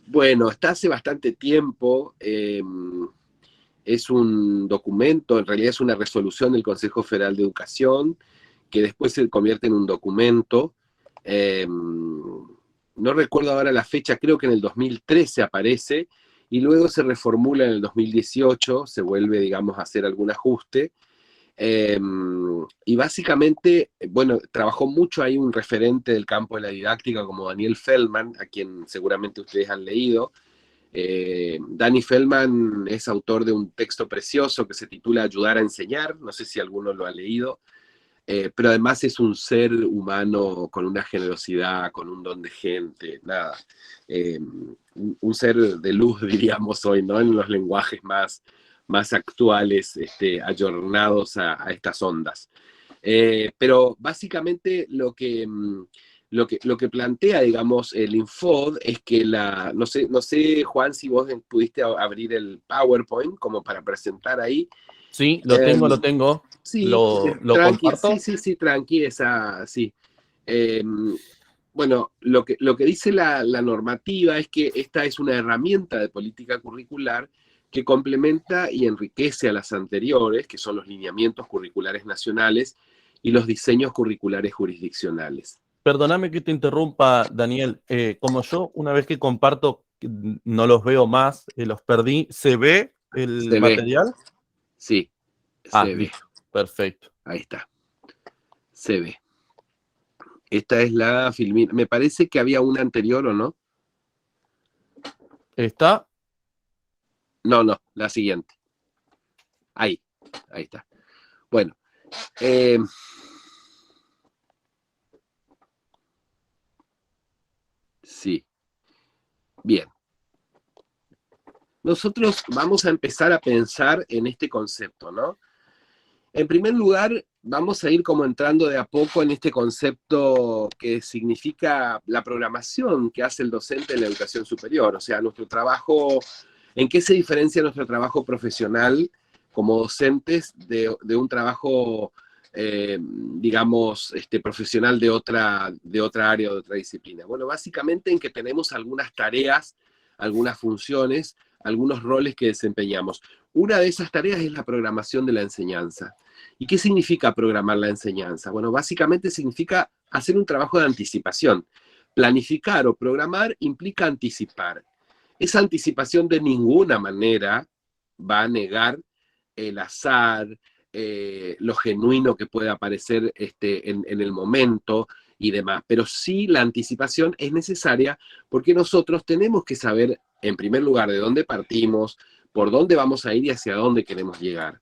Bueno, está hace bastante tiempo. Es un documento, en realidad es una resolución del Consejo Federal de Educación, que después se convierte en un documento. No recuerdo ahora la fecha, creo que en el 2013 aparece, y luego se reformula en el 2018, se vuelve, digamos, a hacer algún ajuste. Y básicamente, bueno, trabajó mucho ahí un referente del campo de la didáctica como Daniel Feldman, a quien seguramente ustedes han leído. Danny Feldman es autor de un texto precioso que se titula Ayudar a enseñar, no sé si alguno lo ha leído. Pero además es un ser humano con una generosidad, con un don de gente, nada. Un ser de luz, diríamos hoy, ¿no? En los lenguajes más actuales, ayornados a estas ondas. Pero básicamente lo que plantea, digamos, el Infod es que no sé, Juan, si vos pudiste abrir el PowerPoint como para presentar ahí. Sí, lo tengo. Sí, lo tranqui, comparto. sí, tranqui, sí. Bueno, lo que dice la normativa es que esta es una herramienta de política curricular que complementa y enriquece a las anteriores, que son los lineamientos curriculares nacionales y los diseños curriculares jurisdiccionales. Perdóname que te interrumpa, Daniel. Como yo, una vez que comparto, no los veo más, los perdí. ¿Se ve el material? Sí, se ve. Perfecto. Ahí está. Se ve. Esta es la filmina. Me parece que había una anterior, ¿o no? ¿Está? No, la siguiente. Ahí está. Bueno. Sí. Bien. Nosotros vamos a empezar a pensar en este concepto, ¿no? En primer lugar, vamos a ir como entrando de a poco en este concepto que significa la programación que hace el docente en la educación superior. O sea, nuestro trabajo, ¿en qué se diferencia nuestro trabajo profesional como docentes de un trabajo, digamos, profesional de otra área o de otra disciplina? Bueno, básicamente en que tenemos algunas tareas, algunas funciones, algunos roles que desempeñamos. Una de esas tareas es la programación de la enseñanza. ¿Y qué significa programar la enseñanza? Bueno, básicamente significa hacer un trabajo de anticipación. Planificar o programar implica anticipar. Esa anticipación de ninguna manera va a negar el azar, lo genuino que puede aparecer en el momento y demás. Pero sí, la anticipación es necesaria porque nosotros tenemos que saber, en primer lugar, de dónde partimos, por dónde vamos a ir y hacia dónde queremos llegar.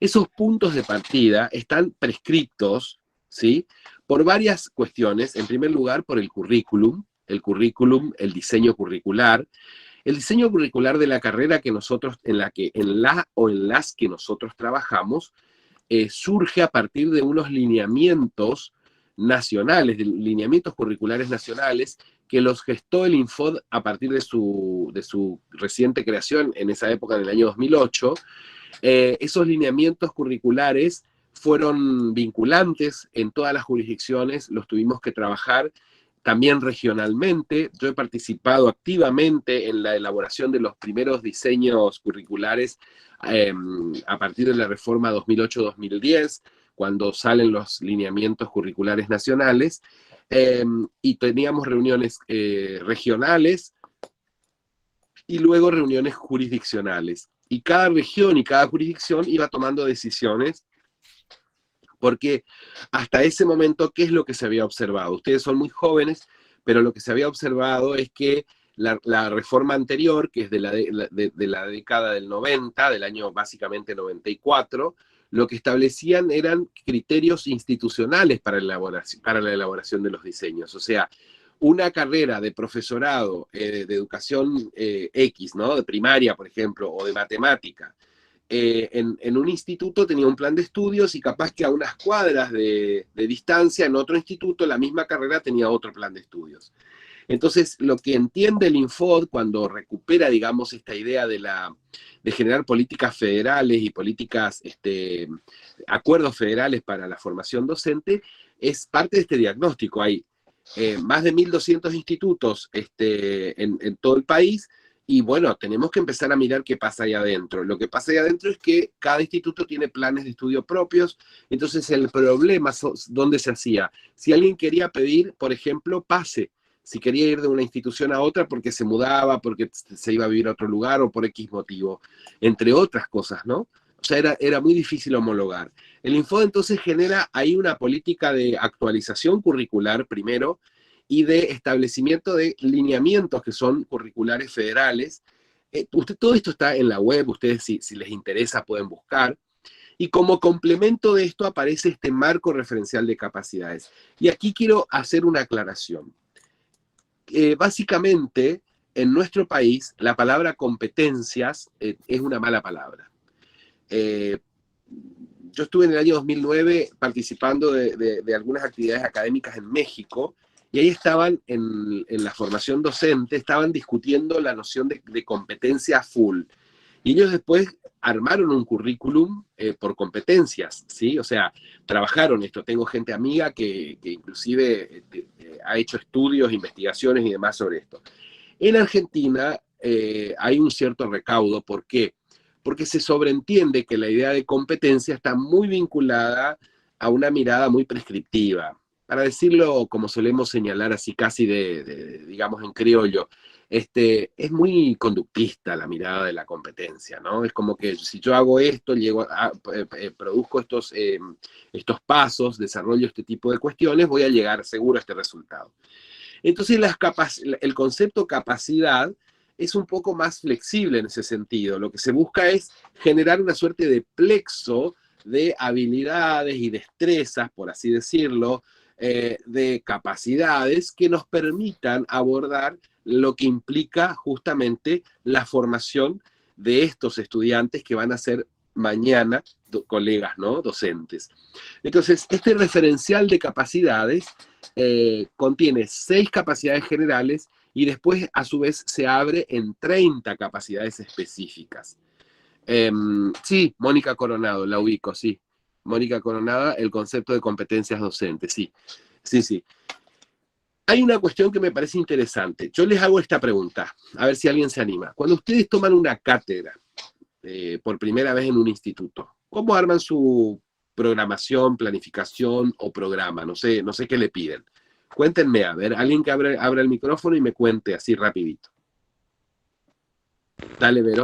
Esos puntos de partida están prescriptos, ¿sí?, por varias cuestiones. En primer lugar, por el currículum, el diseño curricular. El diseño curricular de la carrera que nosotros, en las que nosotros trabajamos, surge a partir de unos lineamientos nacionales, de lineamientos curriculares nacionales, que los gestó el Infod a partir de su reciente creación en esa época, en el año 2008. Esos lineamientos curriculares fueron vinculantes en todas las jurisdicciones, los tuvimos que trabajar también regionalmente. Yo he participado activamente en la elaboración de los primeros diseños curriculares a partir de la reforma 2008-2010, cuando salen los lineamientos curriculares nacionales, y teníamos reuniones regionales y luego reuniones jurisdiccionales. Y cada región y cada jurisdicción iba tomando decisiones, porque hasta ese momento, ¿qué es lo que se había observado? Ustedes son muy jóvenes, pero lo que se había observado es que la reforma anterior, que es de la década del 90, del año básicamente 94, lo que establecían eran criterios institucionales para la elaboración de los diseños. O sea, una carrera de profesorado de educación X, ¿no? De primaria, por ejemplo, o de matemática, en un instituto tenía un plan de estudios y capaz que a unas cuadras de distancia en otro instituto la misma carrera tenía otro plan de estudios. Entonces, lo que entiende el Infod cuando recupera, digamos, esta idea de generar políticas federales y políticas, acuerdos federales para la formación docente, es parte de este diagnóstico. Hay más de 1.200 institutos en todo el país, y bueno, tenemos que empezar a mirar qué pasa ahí adentro. Lo que pasa ahí adentro es que cada instituto tiene planes de estudio propios. Entonces el problema, ¿dónde se hacía? Si alguien quería pedir, por ejemplo, pase, si quería ir de una institución a otra porque se mudaba, porque se iba a vivir a otro lugar o por X motivo, entre otras cosas, ¿no? O sea, era muy difícil homologar. El Infod entonces genera ahí una política de actualización curricular primero, y de establecimiento de lineamientos que son curriculares federales. Todo esto está en la web, ustedes si les interesa pueden buscar. Y como complemento de esto aparece este marco referencial de capacidades. Y aquí quiero hacer una aclaración. Básicamente, en nuestro país, la palabra competencias es una mala palabra. Yo estuve en el año 2009 participando de algunas actividades académicas en México, y ahí estaban, en la formación docente, estaban discutiendo la noción de competencia full. Y ellos después armaron un currículum por competencias, ¿sí? O sea, trabajaron esto. Tengo gente amiga que inclusive ha hecho estudios, investigaciones y demás sobre esto. En Argentina hay un cierto recaudo. ¿Por qué? Porque se sobreentiende que la idea de competencia está muy vinculada a una mirada muy prescriptiva. Para decirlo como solemos señalar así casi digamos en criollo, es muy conductista la mirada de la competencia, ¿no? Es como que si yo hago esto, produzco estos pasos, desarrollo este tipo de cuestiones, voy a llegar seguro a este resultado. Entonces el concepto capacidad es un poco más flexible en ese sentido. Lo que se busca es generar una suerte de plexo de habilidades y destrezas, por así decirlo, de capacidades que nos permitan abordar lo que implica justamente la formación de estos estudiantes que van a ser mañana colegas, ¿no? Docentes. Entonces, este referencial de capacidades contiene 6 capacidades generales y después, a su vez, se abre en 30 capacidades específicas. Sí, Mónica Coronado, la ubico, sí. Mónica Coronada, el concepto de competencias docentes, sí. Sí. Hay una cuestión que me parece interesante. Yo les hago esta pregunta, a ver si alguien se anima. Cuando ustedes toman una cátedra por primera vez en un instituto, ¿cómo arman su programación, planificación o programa? No sé qué le piden. Cuéntenme, a ver, alguien que abra el micrófono y me cuente así rapidito. Dale, Vero.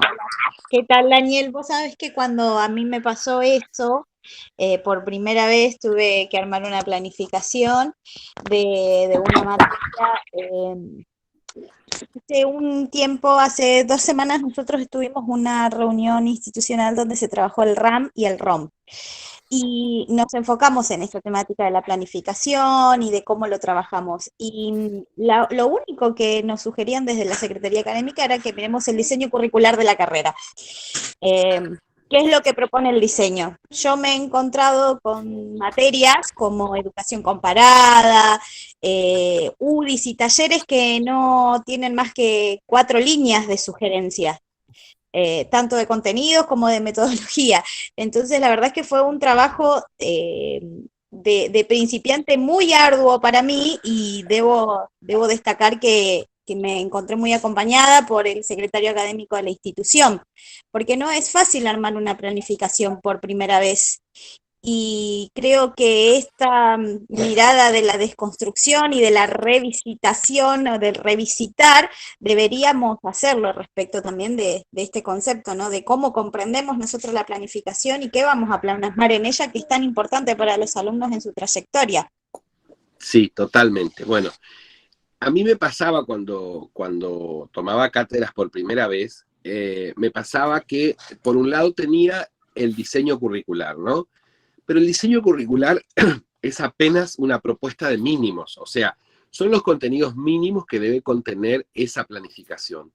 ¿Qué tal, Daniel? Vos sabés que cuando a mí me pasó eso, por primera vez tuve que armar una planificación de una materia Hace un tiempo, hace 2 semanas, nosotros tuvimos una reunión institucional donde se trabajó el RAM y el ROM. Y nos enfocamos en esta temática de la planificación y de cómo lo trabajamos. Y lo único que nos sugerían desde la Secretaría Académica era que miremos el diseño curricular de la carrera. ¿Qué es lo que propone el diseño? Yo me he encontrado con materias como educación comparada, UDIs y talleres que no tienen más que 4 líneas de sugerencias. Tanto de contenidos como de metodología. Entonces, la verdad es que fue un trabajo de principiante muy arduo para mí y debo destacar que me encontré muy acompañada por el secretario académico de la institución, porque no es fácil armar una planificación por primera vez. Y creo que esta mirada de la desconstrucción y de la revisitación o del revisitar, deberíamos hacerlo respecto también de este concepto, ¿no? De cómo comprendemos nosotros la planificación y qué vamos a plasmar en ella, que es tan importante para los alumnos en su trayectoria. Sí, totalmente. Bueno, a mí me pasaba cuando tomaba cátedras por primera vez, me pasaba que por un lado tenía el diseño curricular, ¿no? Pero el diseño curricular es apenas una propuesta de mínimos, o sea, son los contenidos mínimos que debe contener esa planificación.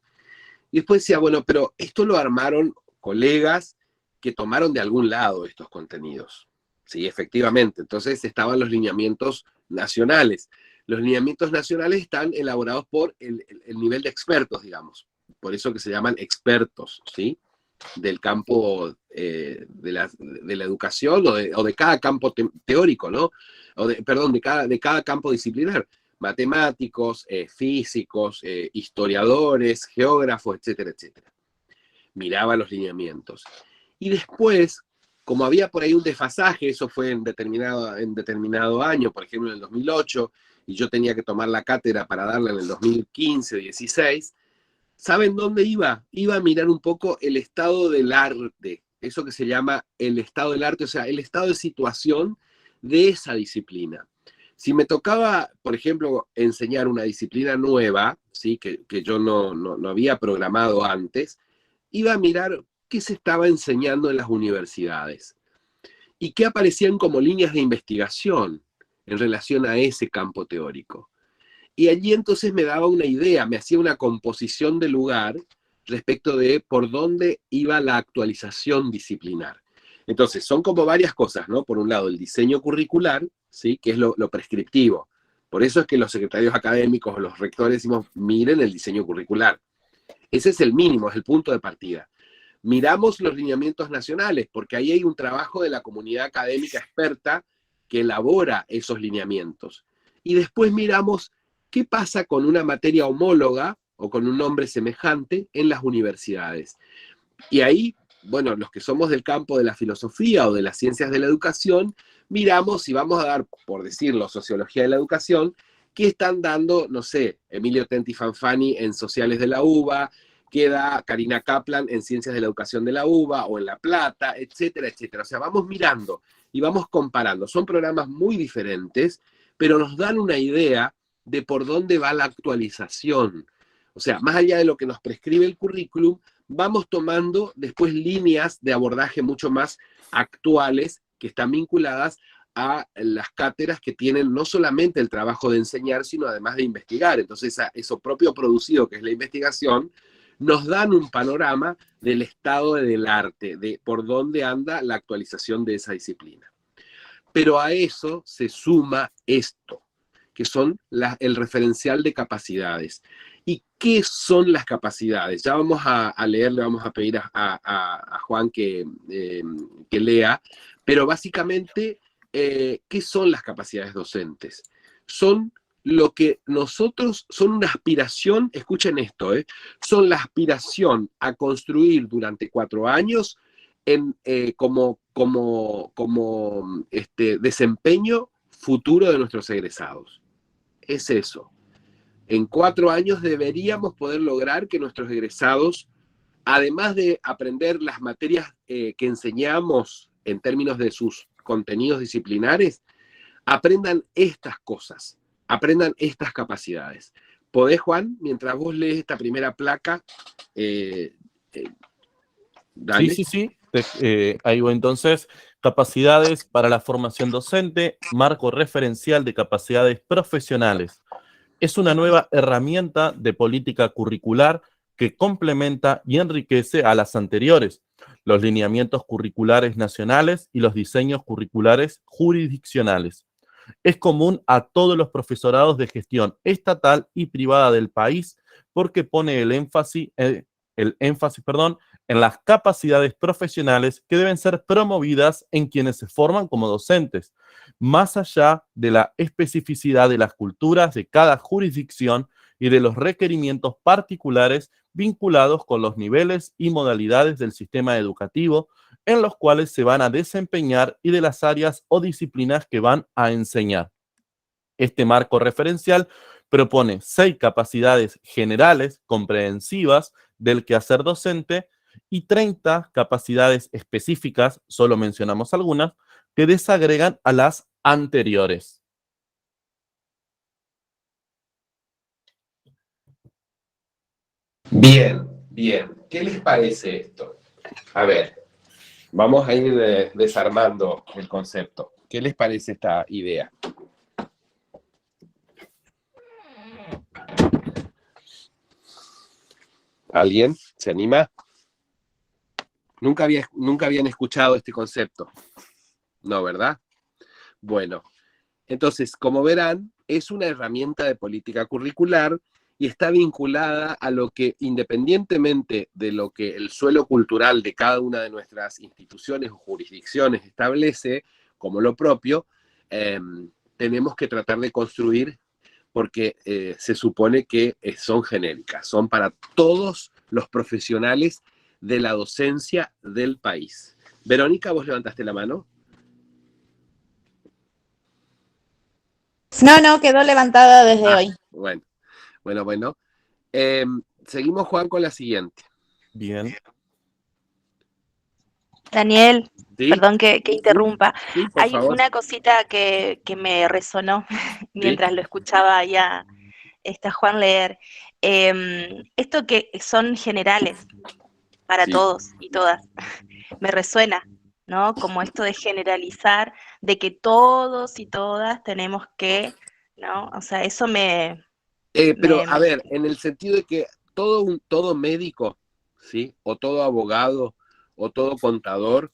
Y después decía, bueno, pero esto lo armaron colegas que tomaron de algún lado estos contenidos. Sí, efectivamente. Entonces estaban los lineamientos nacionales. Los lineamientos nacionales están elaborados por el nivel de expertos, digamos. Por eso que se llaman expertos, ¿sí? Del campo de la educación o de cada campo teórico, ¿no? Perdón, de cada campo disciplinar. Matemáticos, físicos, historiadores, geógrafos, etcétera, etcétera. Miraba los lineamientos. Y después, como había por ahí un desfasaje, eso fue en determinado año, por ejemplo en el 2008, y yo tenía que tomar la cátedra para darla en el 2015-16, ¿saben dónde iba? Iba a mirar un poco el estado del arte, eso que se llama el estado del arte, o sea, el estado de situación de esa disciplina. Si me tocaba, por ejemplo, enseñar una disciplina nueva, ¿sí? que yo no había programado antes, iba a mirar qué se estaba enseñando en las universidades y qué aparecían como líneas de investigación en relación a ese campo teórico. Y allí entonces me daba una idea, me hacía una composición de lugar respecto de por dónde iba la actualización disciplinar. Entonces, son como varias cosas, ¿no? Por un lado, el diseño curricular, ¿sí? Que es lo prescriptivo. Por eso es que los secretarios académicos o los rectores decimos, miren el diseño curricular. Ese es el mínimo, es el punto de partida. Miramos los lineamientos nacionales, porque ahí hay un trabajo de la comunidad académica experta que elabora esos lineamientos. Y después miramos qué pasa con una materia homóloga o con un nombre semejante en las universidades. Y ahí, bueno, los que somos del campo de la filosofía o de las ciencias de la educación, miramos si vamos a dar, por decirlo, sociología de la educación, qué están dando, no sé, Emilio Tenti Fanfani en Sociales de la UBA, qué da Karina Kaplan en Ciencias de la Educación de la UBA o en La Plata, etcétera, etcétera. O sea, vamos mirando y vamos comparando. Son programas muy diferentes, pero nos dan una idea de por dónde va la actualización. O sea, más allá de lo que nos prescribe el currículum, vamos tomando después líneas de abordaje mucho más actuales que están vinculadas a las cátedras que tienen no solamente el trabajo de enseñar, sino además de investigar. Entonces, eso propio producido, que es la investigación, nos dan un panorama del estado del arte, de por dónde anda la actualización de esa disciplina. Pero a eso se suma esto, que son el referencial de capacidades. ¿Y qué son las capacidades? Ya vamos a leer, le vamos a pedir a Juan que lea, pero básicamente, ¿qué son las capacidades docentes? Son lo que nosotros, son una aspiración, escuchen esto, son la aspiración a construir durante 4 años como desempeño futuro de nuestros egresados. Es eso. En 4 años deberíamos poder lograr que nuestros egresados, además de aprender las materias que enseñamos en términos de sus contenidos disciplinares, aprendan estas cosas, aprendan estas capacidades. ¿Podés, Juan, mientras vos lees esta primera placa? Dale. Sí. Ahí voy entonces. Capacidades para la formación docente, marco referencial de capacidades profesionales. Es una nueva herramienta de política curricular que complementa y enriquece a las anteriores, los lineamientos curriculares nacionales y los diseños curriculares jurisdiccionales. Es común a todos los profesorados de gestión estatal y privada del país porque pone el énfasis, en las capacidades profesionales que deben ser promovidas en quienes se forman como docentes, más allá de la especificidad de las culturas de cada jurisdicción y de los requerimientos particulares vinculados con los niveles y modalidades del sistema educativo en los cuales se van a desempeñar y de las áreas o disciplinas que van a enseñar. Este marco referencial propone 6 capacidades generales comprensivas del quehacer docente y 30 capacidades específicas, solo mencionamos algunas, que desagregan a las anteriores. Bien. ¿Qué les parece esto? A ver, vamos a ir desarmando el concepto. ¿Qué les parece esta idea? ¿Alguien se anima? Nunca habían escuchado este concepto. No, ¿verdad? Bueno, entonces, como verán, es una herramienta de política curricular y está vinculada a lo que, independientemente de lo que el suelo cultural de cada una de nuestras instituciones o jurisdicciones establece como lo propio, tenemos que tratar de construir porque se supone que son genéricas, son para todos los profesionales de la docencia del país. Verónica, ¿vos levantaste la mano? No, quedó levantada desde hoy. Bueno. Seguimos, Juan, con la siguiente. Bien. Daniel, ¿Sí? perdón que interrumpa. Sí, por Hay favor. una cosita que me resonó mientras lo escuchaba ya Juan leer. Esto que son generales para Sí. todos y todas, me resuena, ¿no? Como esto de generalizar, de que todos y todas tenemos que, ¿no? O sea, eso Pero, a ver, en el sentido de que todo médico, ¿sí? O todo abogado, o todo contador,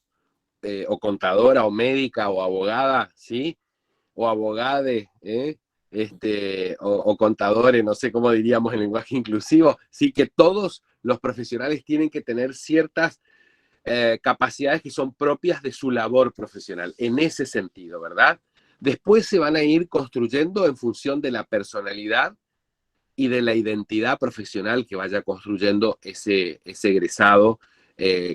o contadora, o médica, o abogada, ¿sí? O abogade, o contadores, no sé cómo diríamos en lenguaje inclusivo, sí, que todos los profesionales tienen que tener ciertas capacidades que son propias de su labor profesional, en ese sentido, ¿verdad? Después se van a ir construyendo en función de la personalidad y de la identidad profesional que vaya construyendo ese egresado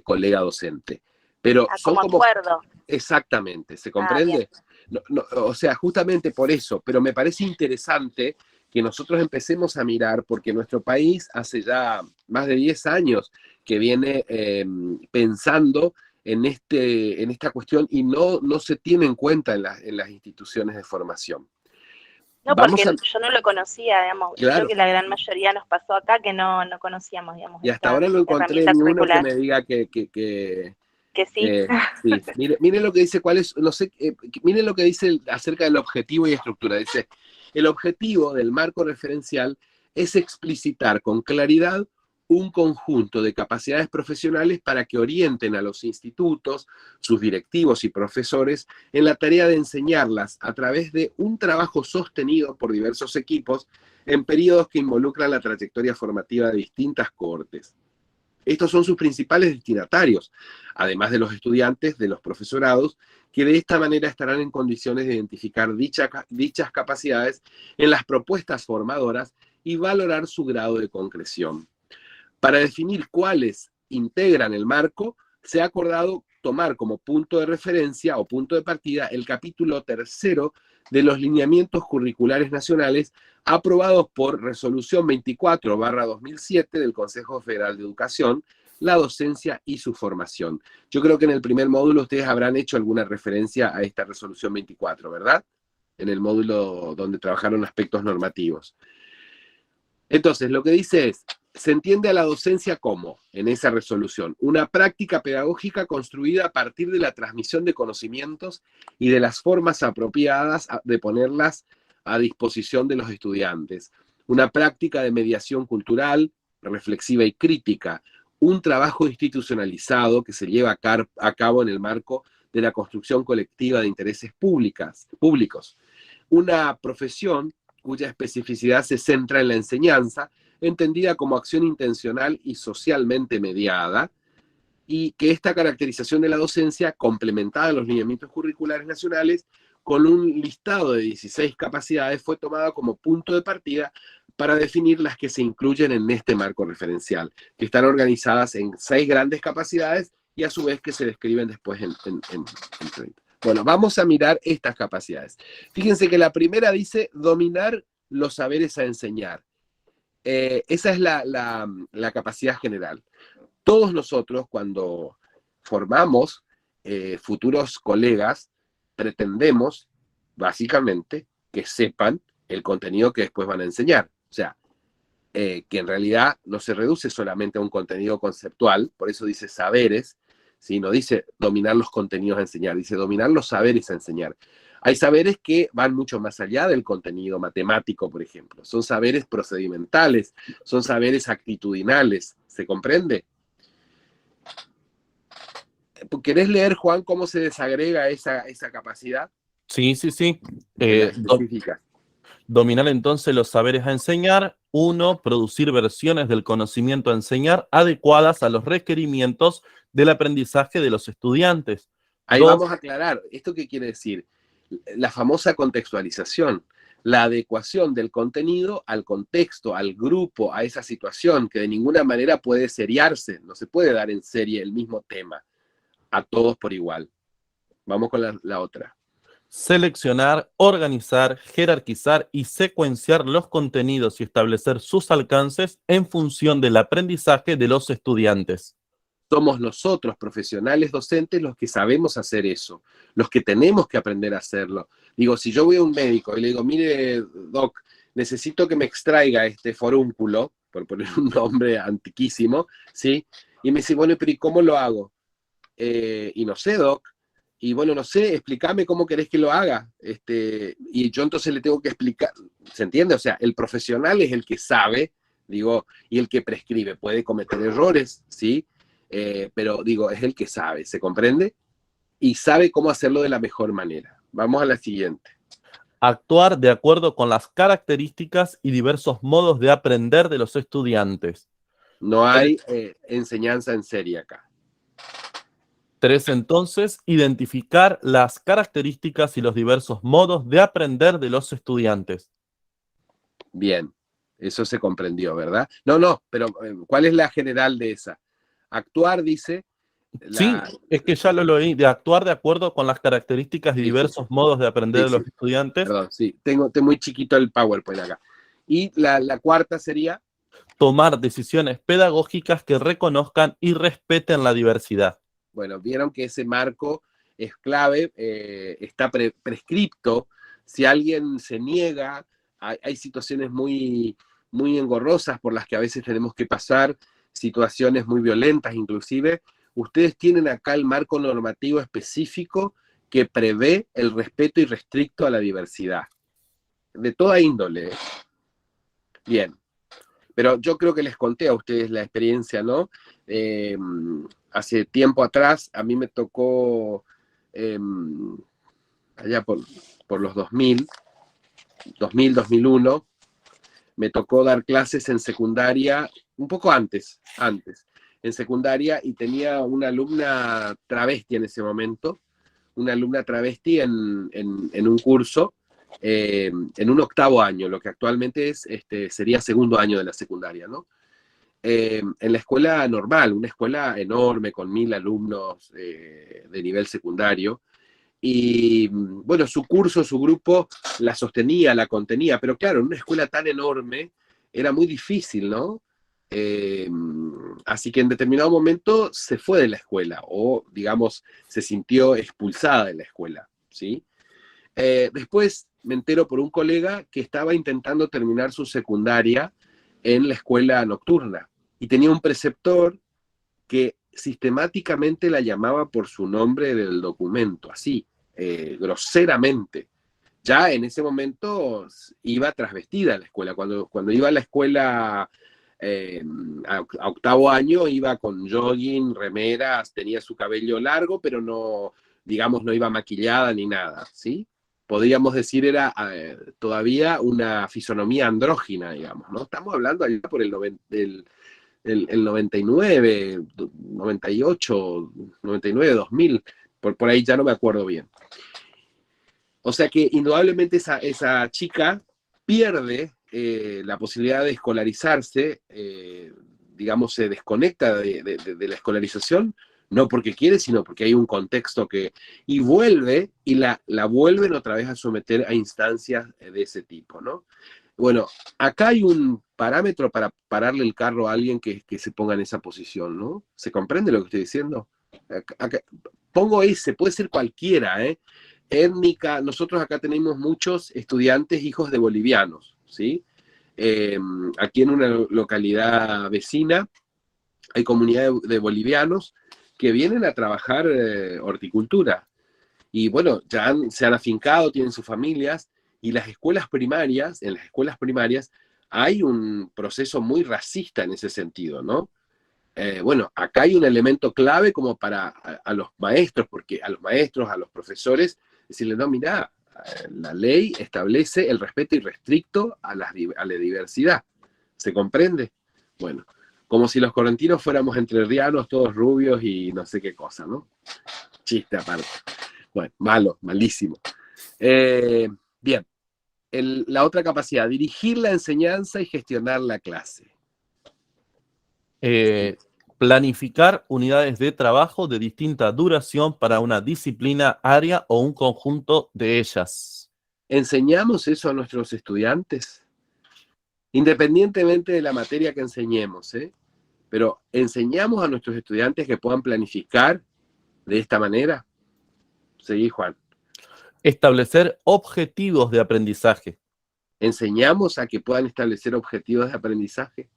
colega docente. Pero son como... acuerdo. Exactamente, ¿se comprende? O sea, justamente por eso, pero me parece interesante que nosotros empecemos a mirar, porque nuestro país hace ya más de 10 años que viene pensando en esta cuestión y no se tiene en cuenta en las instituciones de formación. No, porque yo no lo conocía, digamos. Claro. Creo que la gran mayoría nos pasó acá que no conocíamos, digamos. Y hasta ahora no encontré ni uno que me diga que sí. Sí. Miren lo que dice, miren lo que dice acerca del objetivo y estructura. Dice, el objetivo del marco referencial es explicitar con claridad un conjunto de capacidades profesionales para que orienten a los institutos, sus directivos y profesores en la tarea de enseñarlas a través de un trabajo sostenido por diversos equipos en periodos que involucran la trayectoria formativa de distintas cohortes. Estos son sus principales destinatarios, además de los estudiantes, de los profesorados, que de esta manera estarán en condiciones de identificar dichas capacidades en las propuestas formadoras y valorar su grado de concreción. Para definir cuáles integran el marco, se ha acordado tomar como punto de referencia o punto de partida el capítulo 3 de los lineamientos curriculares nacionales aprobados por Resolución 24/2007 del Consejo Federal de Educación, la docencia y su formación. Yo creo que en el primer módulo ustedes habrán hecho alguna referencia a esta Resolución 24, ¿verdad? En el módulo donde trabajaron aspectos normativos. Entonces, lo que dice es, se entiende a la docencia como, en esa resolución, una práctica pedagógica construida a partir de la transmisión de conocimientos y de las formas apropiadas de ponerlas a disposición de los estudiantes. Una práctica de mediación cultural, reflexiva y crítica. Un trabajo institucionalizado que se lleva a cabo en el marco de la construcción colectiva de intereses públicos. Una profesión cuya especificidad se centra en la enseñanza, entendida como acción intencional y socialmente mediada, y que esta caracterización de la docencia, complementada a los lineamientos curriculares nacionales, con un listado de 16 capacidades, fue tomada como punto de partida para definir las que se incluyen en este marco referencial, que están organizadas en 6 grandes capacidades y a su vez que se describen después en 30. Bueno, vamos a mirar estas capacidades. Fíjense que la primera dice dominar los saberes a enseñar. Esa es la capacidad general. Todos nosotros, cuando formamos futuros colegas, pretendemos, básicamente, que sepan el contenido que después van a enseñar. O sea, que en realidad no se reduce solamente a un contenido conceptual, por eso dice saberes, ¿sí? No dice dominar los contenidos a enseñar, dice dominar los saberes a enseñar. Hay saberes que van mucho más allá del contenido matemático, por ejemplo. Son saberes procedimentales, son saberes actitudinales, ¿se comprende? ¿Querés leer, Juan, cómo se desagrega esa capacidad? Sí. Específica. Dominar entonces los saberes a enseñar. 1. Producir versiones del conocimiento a enseñar adecuadas a los requerimientos del aprendizaje de los estudiantes. Ahí 2. vamos a aclarar. ¿Esto qué quiere decir? La famosa contextualización. La adecuación del contenido al contexto, al grupo, a esa situación, que de ninguna manera puede seriarse. No se puede dar en serie el mismo tema a todos por igual. Vamos con la otra. Seleccionar, organizar, jerarquizar y secuenciar los contenidos y establecer sus alcances en función del aprendizaje de los estudiantes. Somos nosotros, profesionales docentes, los que sabemos hacer eso, los que tenemos que aprender a hacerlo. Digo, si yo voy a un médico y le digo, mire, doc, necesito que me extraiga este forúnculo, por poner un nombre antiquísimo, ¿sí? Y me dice, bueno, pero ¿y cómo lo hago? Y no sé, doc. Y bueno, no sé, explícame cómo querés que lo haga. Y yo entonces le tengo que explicar, ¿se entiende? O sea, el profesional es el que sabe, digo, y el que prescribe. Puede cometer errores, ¿sí? Pero digo, es el que sabe, ¿se comprende? Y sabe cómo hacerlo de la mejor manera. Vamos a la siguiente. Actuar de acuerdo con las características y diversos modos de aprender de los estudiantes. No hay enseñanza en serie acá. 3. Entonces, identificar las características y los diversos modos de aprender de los estudiantes. Bien, eso se comprendió, ¿verdad? No, pero ¿cuál es la general de esa? Actuar, dice... Sí, es que ya lo leí, de actuar de acuerdo con las características y diversos modos de aprender de los estudiantes. Perdón, sí, tengo muy chiquito el PowerPoint acá. Y la cuarta sería... Tomar decisiones pedagógicas que reconozcan y respeten la diversidad. Bueno, vieron que ese marco es clave, está prescripto. Si alguien se niega, hay situaciones muy engorrosas por las que a veces tenemos que pasar, situaciones muy violentas inclusive. Ustedes tienen acá el marco normativo específico que prevé el respeto irrestricto a la diversidad, de toda índole. Bien, pero yo creo que les conté a ustedes la experiencia, ¿no? Hace tiempo atrás, a mí me tocó, allá por los 2000, 2001, me tocó dar clases en secundaria, un poco antes, en secundaria, y tenía una alumna travesti en ese momento, una alumna travesti en un curso, en un 8º año, lo que actualmente sería 2º año de la secundaria, ¿no? En la escuela normal, una escuela enorme con 1000 alumnos de nivel secundario, y bueno, su curso, su grupo la sostenía, la contenía, pero claro, en una escuela tan enorme era muy difícil, ¿no? Así que en determinado momento se fue de la escuela, o digamos, se sintió expulsada de la escuela, ¿sí? Después me entero por un colega que estaba intentando terminar su secundaria en la escuela nocturna y tenía un preceptor que sistemáticamente la llamaba por su nombre del documento, así, groseramente. Ya en ese momento iba trasvestida a la escuela. Cuando iba a la escuela a octavo año, iba con jogging, remeras, tenía su cabello largo, pero no, digamos, no iba maquillada ni nada, ¿sí? Podríamos decir era todavía una fisonomía andrógina, digamos, ¿no? Estamos hablando allá por el 99, 98, 99, 2000, por ahí ya no me acuerdo bien. O sea que indudablemente esa chica pierde la posibilidad de escolarizarse, digamos, se desconecta de la escolarización, no porque quiere, sino porque hay un contexto y vuelve, y la vuelven otra vez a someter a instancias de ese tipo, ¿no? Bueno, acá hay un parámetro para pararle el carro a alguien que se ponga en esa posición, ¿no? ¿Se comprende lo que estoy diciendo? Acá, pongo ese, puede ser cualquiera, étnica. Nosotros acá tenemos muchos estudiantes hijos de bolivianos, ¿sí? Aquí en una localidad vecina hay comunidad de bolivianos que vienen a trabajar horticultura. Y bueno, se han afincado, tienen sus familias, y en las escuelas primarias hay un proceso muy racista en ese sentido, ¿no? Bueno, acá hay un elemento clave como para a los maestros, porque a los maestros, a los profesores, decirles, no, mira, la ley establece el respeto irrestricto a la diversidad. ¿Se comprende? Bueno, como si los correntinos fuéramos entrerrianos, todos rubios y no sé qué cosa, ¿no? Chiste aparte. Bueno, malísimo. Bien, la otra capacidad, dirigir la enseñanza y gestionar la clase. Planificar unidades de trabajo de distinta duración para una disciplina, área o un conjunto de ellas. ¿Enseñamos eso a nuestros estudiantes? Independientemente de la materia que enseñemos, pero ¿enseñamos a nuestros estudiantes que puedan planificar de esta manera? Seguí, Juan. Establecer objetivos de aprendizaje. ¿Enseñamos a que puedan establecer objetivos de aprendizaje?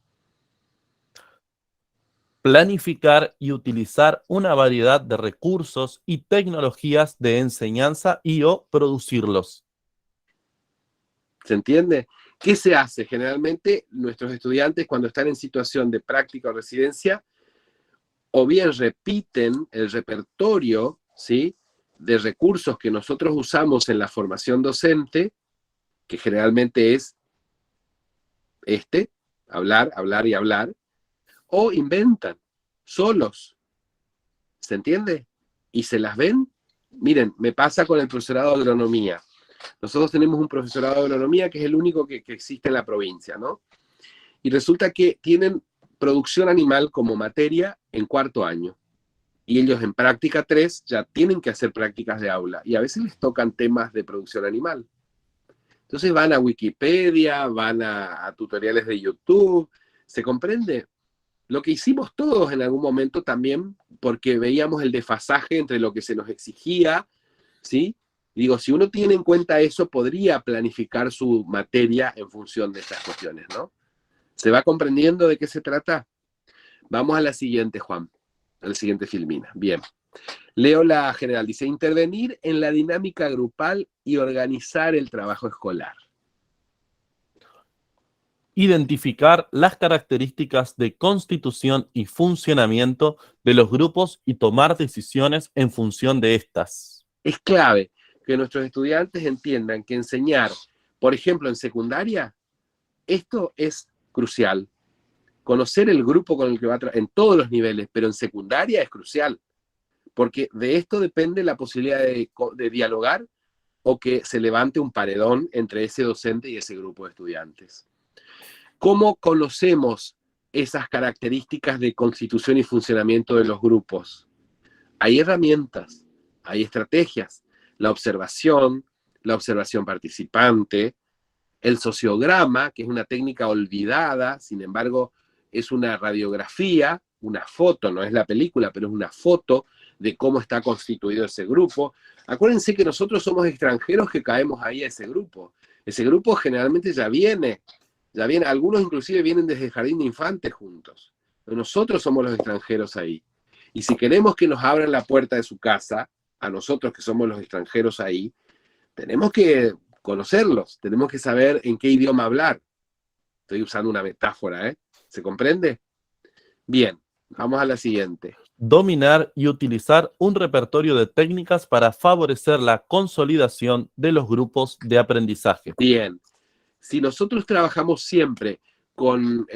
Planificar y utilizar una variedad de recursos y tecnologías de enseñanza o producirlos. ¿Se entiende? ¿Qué se hace? Generalmente nuestros estudiantes cuando están en situación de práctica o residencia, o bien repiten el repertorio, ¿sí?, de recursos que nosotros usamos en la formación docente, que generalmente es hablar, hablar y hablar, o inventan solos. ¿Se entiende? Y se las ven. Miren, me pasa con el profesorado de agronomía. Nosotros tenemos un profesorado de agronomía que es el único que existe en la provincia, ¿no? Y resulta que tienen producción animal como materia en cuarto año. Y ellos en práctica 3 ya tienen que hacer prácticas de aula. Y a veces les tocan temas de producción animal. Entonces van a Wikipedia, van a tutoriales de YouTube. ¿Se comprende? Lo que hicimos todos en algún momento también, porque veíamos el desfasaje entre lo que se nos exigía, ¿sí? Digo, si uno tiene en cuenta eso, podría planificar su materia en función de estas cuestiones, ¿no? ¿Se va comprendiendo de qué se trata? Vamos a la siguiente, Juan. A la siguiente filmina. Bien. Leo la general. Dice, intervenir en la dinámica grupal y organizar el trabajo escolar. Identificar las características de constitución y funcionamiento de los grupos y tomar decisiones en función de estas. Es clave que nuestros estudiantes entiendan que enseñar, por ejemplo, en secundaria, esto es crucial. Conocer el grupo con el que va a trabajar en todos los niveles, pero en secundaria es crucial, porque de esto depende la posibilidad de dialogar o que se levante un paredón entre ese docente y ese grupo de estudiantes. ¿Cómo conocemos esas características de constitución y funcionamiento de los grupos? Hay herramientas, hay estrategias, la observación participante, el sociograma, que es una técnica olvidada, sin embargo, es una radiografía, una foto, no es la película, pero es una foto de cómo está constituido ese grupo. Acuérdense que nosotros somos extranjeros que caemos ahí a ese grupo. Ese grupo generalmente ya viene Ya vienen, algunos inclusive vienen desde el jardín de infantes juntos. Nosotros somos los extranjeros ahí. Y si queremos que nos abran la puerta de su casa, a nosotros que somos los extranjeros ahí, tenemos que conocerlos, tenemos que saber en qué idioma hablar. Estoy usando una metáfora, ¿eh? ¿Se comprende? Bien, vamos a la siguiente. Dominar y utilizar un repertorio de técnicas para favorecer la consolidación de los grupos de aprendizaje. Bien, si nosotros trabajamos siempre con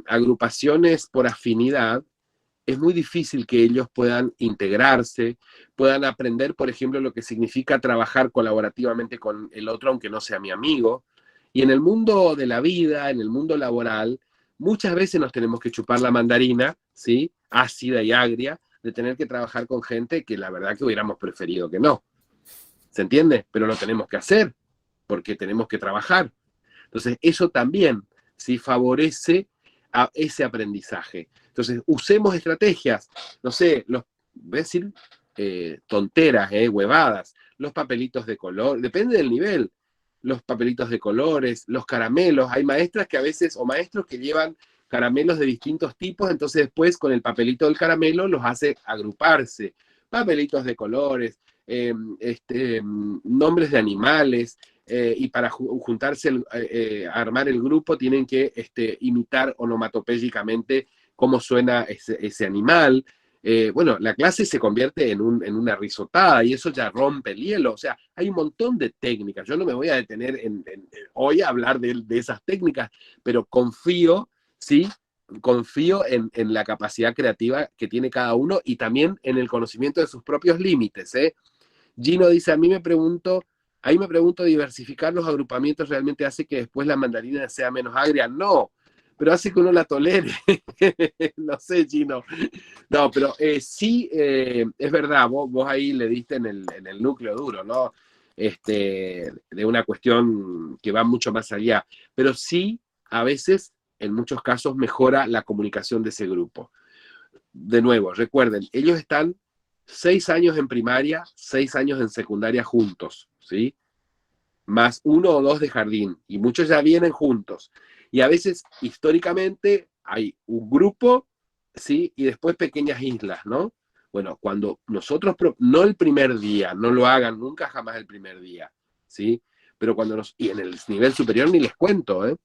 agrupaciones por afinidad, es muy difícil que ellos puedan integrarse, puedan aprender, por ejemplo, lo que significa trabajar colaborativamente con el otro, aunque no sea mi amigo. Y en el mundo de la vida, en el mundo laboral, muchas veces nos tenemos que chupar la mandarina, ¿sí? Ácida y agria, de tener que trabajar con gente que la verdad que hubiéramos preferido que no. ¿Se entiende? Pero lo tenemos que hacer, porque tenemos que trabajar. Entonces, eso también, ¿sí? Favorece a ese aprendizaje. Entonces, usemos estrategias, no sé, voy a decir tonteras, huevadas, los papelitos de color, depende del nivel, los papelitos de colores, los caramelos, hay maestras que a veces, o maestros que llevan caramelos de distintos tipos, entonces después con el papelito del caramelo los hace agruparse, papelitos de colores, nombres de animales, y para juntarse, armar el grupo, tienen que imitar onomatopéyicamente cómo suena ese animal. Bueno, la clase se convierte en una risotada y eso ya rompe el hielo. O sea, hay un montón de técnicas. Yo no me voy a detener hoy a hablar de esas técnicas, pero confío, ¿sí? Confío en la capacidad creativa que tiene cada uno y también en el conocimiento de sus propios límites, ¿eh? Gino dice, ahí me pregunto, ¿diversificar los agrupamientos realmente hace que después la mandarina sea menos agria? No, pero hace que uno la tolere. No sé, Gino. No, pero sí, es verdad, vos ahí le diste en el núcleo duro, ¿no? De una cuestión que va mucho más allá. Pero sí, a veces, en muchos casos, mejora la comunicación de ese grupo. De nuevo, recuerden, ellos están 6 años en primaria, 6 años en secundaria juntos, ¿sí? Más 1 o 2 de jardín, y muchos ya vienen juntos. Y a veces, históricamente, hay un grupo, ¿sí? Y después pequeñas islas, ¿no? Bueno, cuando nosotros, no el primer día, no lo hagan nunca jamás el primer día, ¿sí? Pero y en el nivel superior ni les cuento, ¿eh?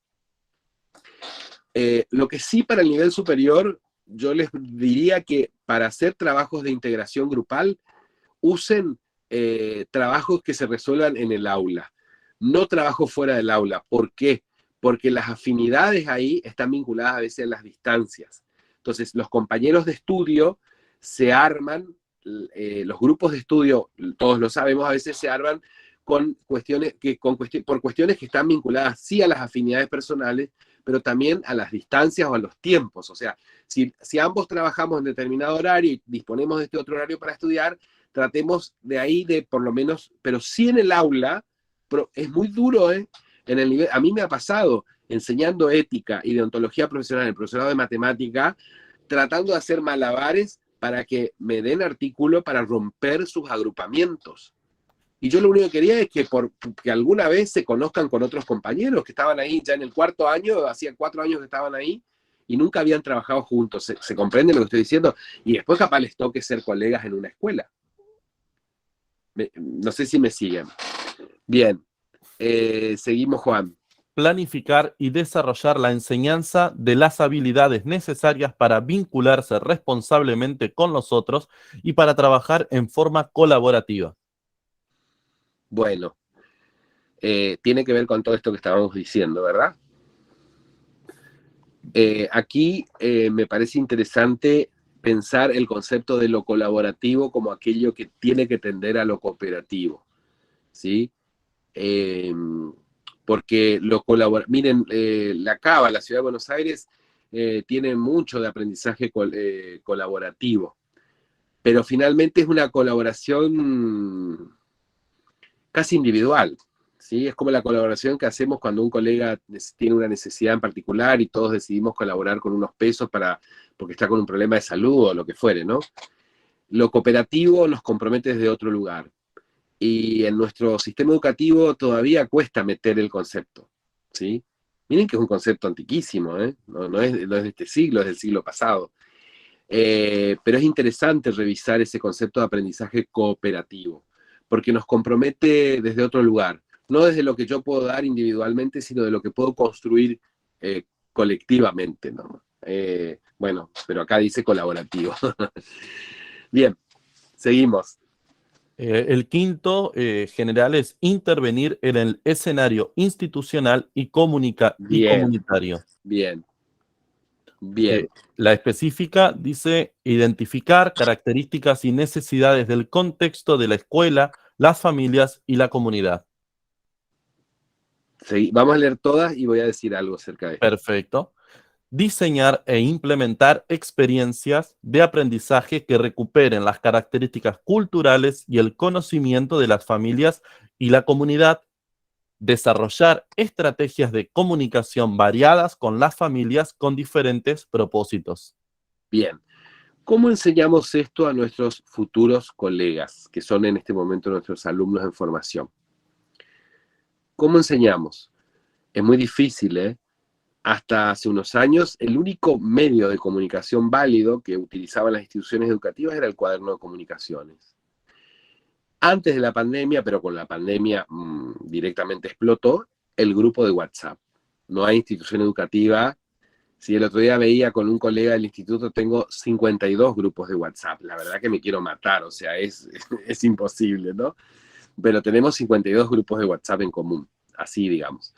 Lo que sí para el nivel superior, yo les diría que para hacer trabajos de integración grupal, usen trabajos que se resuelvan en el aula, no trabajos fuera del aula. ¿Por qué? Porque las afinidades ahí están vinculadas a veces a las distancias. Entonces, los compañeros de estudio se arman, los grupos de estudio, todos lo sabemos, a veces se arman por cuestiones que están vinculadas sí a las afinidades personales, pero también a las distancias o a los tiempos. O sea, si ambos trabajamos en determinado horario y disponemos de este otro horario para estudiar, tratemos de ahí de por lo menos, pero sí en el aula, es muy duro, en el nivel, a mí me ha pasado enseñando ética y deontología profesional en el profesorado de matemática, tratando de hacer malabares para que me den artículo para romper sus agrupamientos. Y yo lo único que quería es que alguna vez se conozcan con otros compañeros que estaban ahí ya en el 4º año, hacía 4 años que estaban ahí, y nunca habían trabajado juntos. ¿Se comprende lo que estoy diciendo? Y después capaz les toque ser colegas en una escuela. No sé si me siguen. Bien, seguimos, Juan. Planificar y desarrollar la enseñanza de las habilidades necesarias para vincularse responsablemente con los otros y para trabajar en forma colaborativa. Bueno, tiene que ver con todo esto que estábamos diciendo, ¿verdad? Aquí me parece interesante pensar el concepto de lo colaborativo como aquello que tiene que tender a lo cooperativo, ¿sí? Porque miren, la Cava, la Ciudad de Buenos Aires, tiene mucho de aprendizaje colaborativo, pero finalmente es una colaboración casi individual, ¿sí? Es como la colaboración que hacemos cuando un colega tiene una necesidad en particular y todos decidimos colaborar con unos pesos porque está con un problema de salud o lo que fuere, ¿no? Lo cooperativo nos compromete desde otro lugar. Y en nuestro sistema educativo todavía cuesta meter el concepto, ¿sí? Miren que es un concepto antiquísimo, ¿eh? No es de este siglo, es del siglo pasado. Pero es interesante revisar ese concepto de aprendizaje cooperativo, porque nos compromete desde otro lugar, no desde lo que yo puedo dar individualmente, sino de lo que puedo construir colectivamente, ¿no? Bueno, pero acá dice colaborativo. Bien, seguimos. El quinto general es intervenir en el escenario institucional y comunitario. Bien. La específica dice identificar características y necesidades del contexto de la escuela, las familias y la comunidad. Sí, vamos a leer todas y voy a decir algo acerca de esto. Perfecto. Diseñar e implementar experiencias de aprendizaje que recuperen las características culturales y el conocimiento de las familias y la comunidad. Desarrollar estrategias de comunicación variadas con las familias con diferentes propósitos. Bien. ¿Cómo enseñamos esto a nuestros futuros colegas, que son en este momento nuestros alumnos en formación? ¿Cómo enseñamos? Es muy difícil, ¿eh? Hasta hace unos años, el único medio de comunicación válido que utilizaban las instituciones educativas era el cuaderno de comunicaciones. Antes de la pandemia, pero con la pandemia directamente explotó, el grupo de WhatsApp. No hay institución educativa. Si el otro día veía con un colega del instituto, tengo 52 grupos de WhatsApp. La verdad que me quiero matar, o sea, es imposible, ¿no? Pero tenemos 52 grupos de WhatsApp en común, así digamos.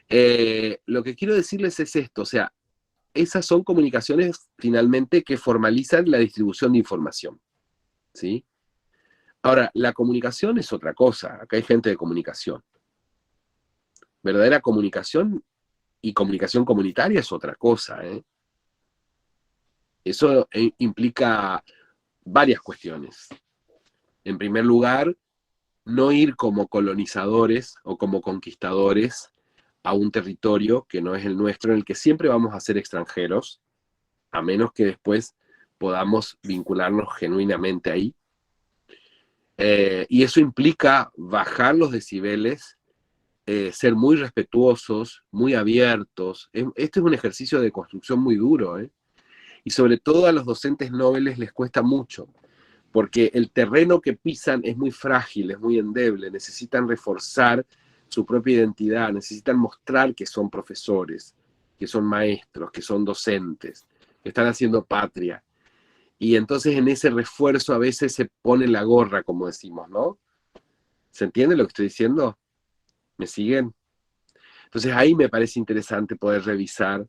Lo que quiero decirles es esto, o sea, esas son comunicaciones finalmente que formalizan la distribución de información, ¿sí? Ahora, la comunicación es otra cosa, acá hay gente de comunicación. Verdadera comunicación y comunicación comunitaria es otra cosa, ¿eh? Eso implica varias cuestiones. En primer lugar, no ir como colonizadores o como conquistadores a un territorio que no es el nuestro, en el que siempre vamos a ser extranjeros, a menos que después podamos vincularnos genuinamente ahí. Y eso implica bajar los decibeles, ser muy respetuosos, muy abiertos. Este es un ejercicio de construcción muy duro, ¿eh? Y sobre todo a los docentes nobles les cuesta mucho, porque el terreno que pisan es muy frágil, es muy endeble, necesitan reforzar su propia identidad, necesitan mostrar que son profesores, que son maestros, que son docentes, que están haciendo patria. Y entonces en ese refuerzo a veces se pone la gorra, como decimos, ¿no? ¿Se entiende lo que estoy diciendo? ¿Me siguen? Entonces ahí me parece interesante poder revisar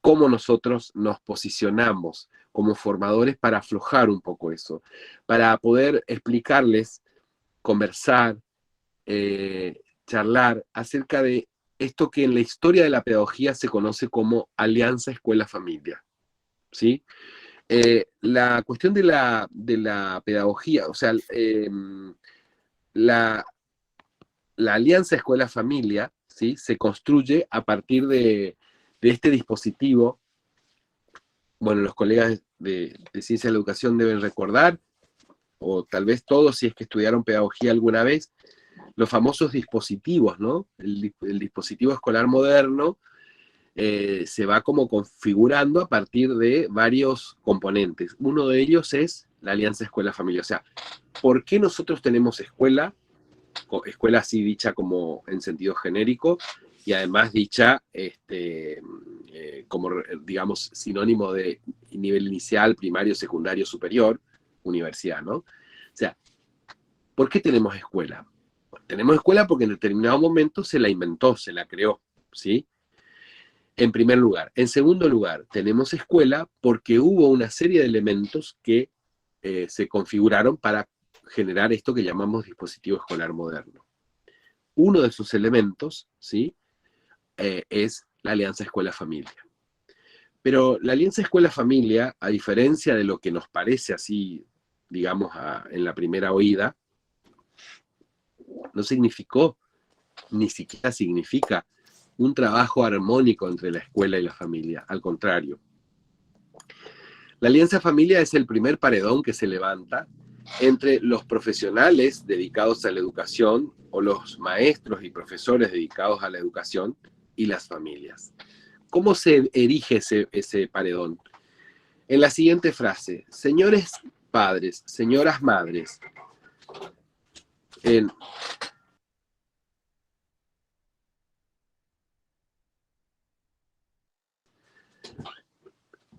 cómo nosotros nos posicionamos como formadores para aflojar un poco eso, para poder explicarles, conversar, charlar acerca de esto que en la historia de la pedagogía se conoce como alianza escuela-familia, ¿sí? La cuestión de la pedagogía, o sea, la alianza escuela-familia, ¿sí? Se construye a partir de este dispositivo. Bueno, los colegas de Ciencia de la Educación deben recordar, o tal vez todos si es que estudiaron pedagogía alguna vez, los famosos dispositivos, ¿no? El dispositivo escolar moderno se va como configurando a partir de varios componentes. Uno de ellos es la alianza escuela-familia. O sea, ¿por qué nosotros tenemos escuela? Escuela así dicha como en sentido genérico, y además dicha como, digamos, sinónimo de nivel inicial, primario, secundario, superior, universidad, ¿no? O sea, ¿por qué tenemos escuela? Tenemos escuela porque en determinado momento se la inventó, se la creó, ¿sí? En primer lugar. En segundo lugar, tenemos escuela porque hubo una serie de elementos que se configuraron para generar esto que llamamos dispositivo escolar moderno. Uno de sus elementos, ¿sí? Es la alianza escuela-familia. Pero la alianza escuela-familia, a diferencia de lo que nos parece así, digamos, en la primera oída, no significó, ni siquiera significa, un trabajo armónico entre la escuela y la familia. Al contrario. La alianza familia es el primer paredón que se levanta entre los profesionales dedicados a la educación o los maestros y profesores dedicados a la educación, y las familias. ¿Cómo se erige ese paredón? En la siguiente frase: señores padres, señoras madres,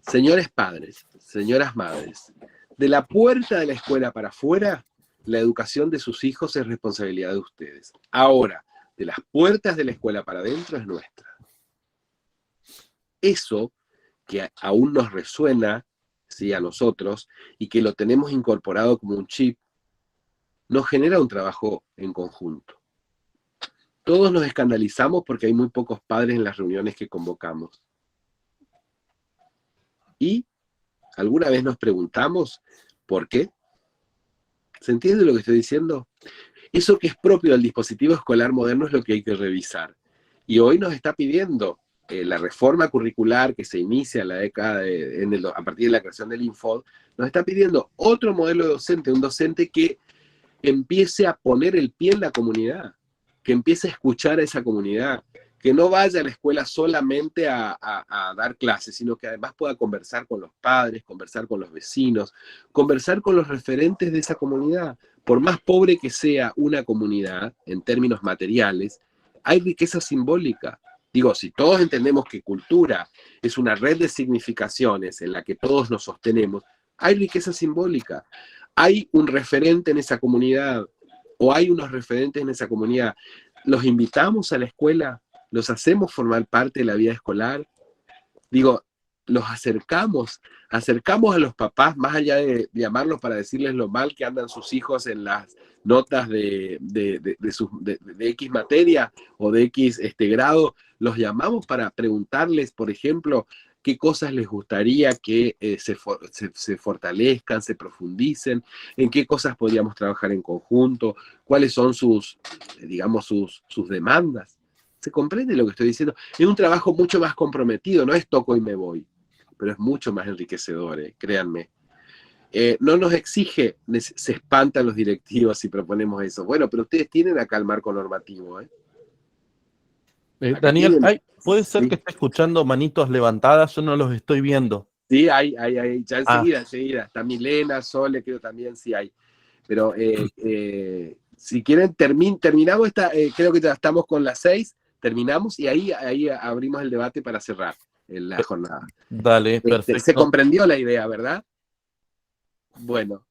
señores padres, señoras madres, de la puerta de la escuela para afuera, la educación de sus hijos es responsabilidad de ustedes. Ahora, de las puertas de la escuela para adentro es nuestra. Eso que aún nos resuena, sí, a nosotros, y que lo tenemos incorporado como un chip, nos genera un trabajo en conjunto. Todos nos escandalizamos porque hay muy pocos padres en las reuniones que convocamos. Y alguna vez nos preguntamos ¿por qué? ¿Se entiende lo que estoy diciendo? Eso que es propio del dispositivo escolar moderno es lo que hay que revisar. Y hoy nos está pidiendo la reforma curricular que se inicia en la década a partir de la creación del Infod, nos está pidiendo otro modelo de docente, un docente que empiece a poner el pie en la comunidad, que empiece a escuchar a esa comunidad, que no vaya a la escuela solamente a dar clases, sino que además pueda conversar con los padres, conversar con los vecinos, conversar con los referentes de esa comunidad. Por más pobre que sea una comunidad, en términos materiales, hay riqueza simbólica. Digo, si todos entendemos que cultura es una red de significaciones en la que todos nos sostenemos, hay riqueza simbólica. Hay un referente en esa comunidad, o hay unos referentes en esa comunidad. Los invitamos a la escuela, los hacemos formar parte de la vida escolar. Digo, los acercamos a los papás, más allá de llamarlos para decirles lo mal que andan sus hijos en las notas de X materia o de X grado, los llamamos para preguntarles, por ejemplo, qué cosas les gustaría que se fortalezcan, se profundicen, en qué cosas podríamos trabajar en conjunto, cuáles son sus demandas. ¿Se comprende lo que estoy diciendo? Es un trabajo mucho más comprometido, no es toco y me voy, pero es mucho más enriquecedor, créanme. No nos exige, se espantan los directivos si proponemos eso. Bueno, pero ustedes tienen acá el marco normativo. Daniel, puede ser que esté escuchando manitos levantadas, yo no los estoy viendo. Sí, hay, ya enseguida. Está Milena, Sole, creo también sí hay. Pero si quieren, terminamos creo que ya estamos con las 6, terminamos y ahí abrimos el debate para cerrar la jornada. Dale, perfecto. Se comprendió la idea, ¿verdad? Bueno,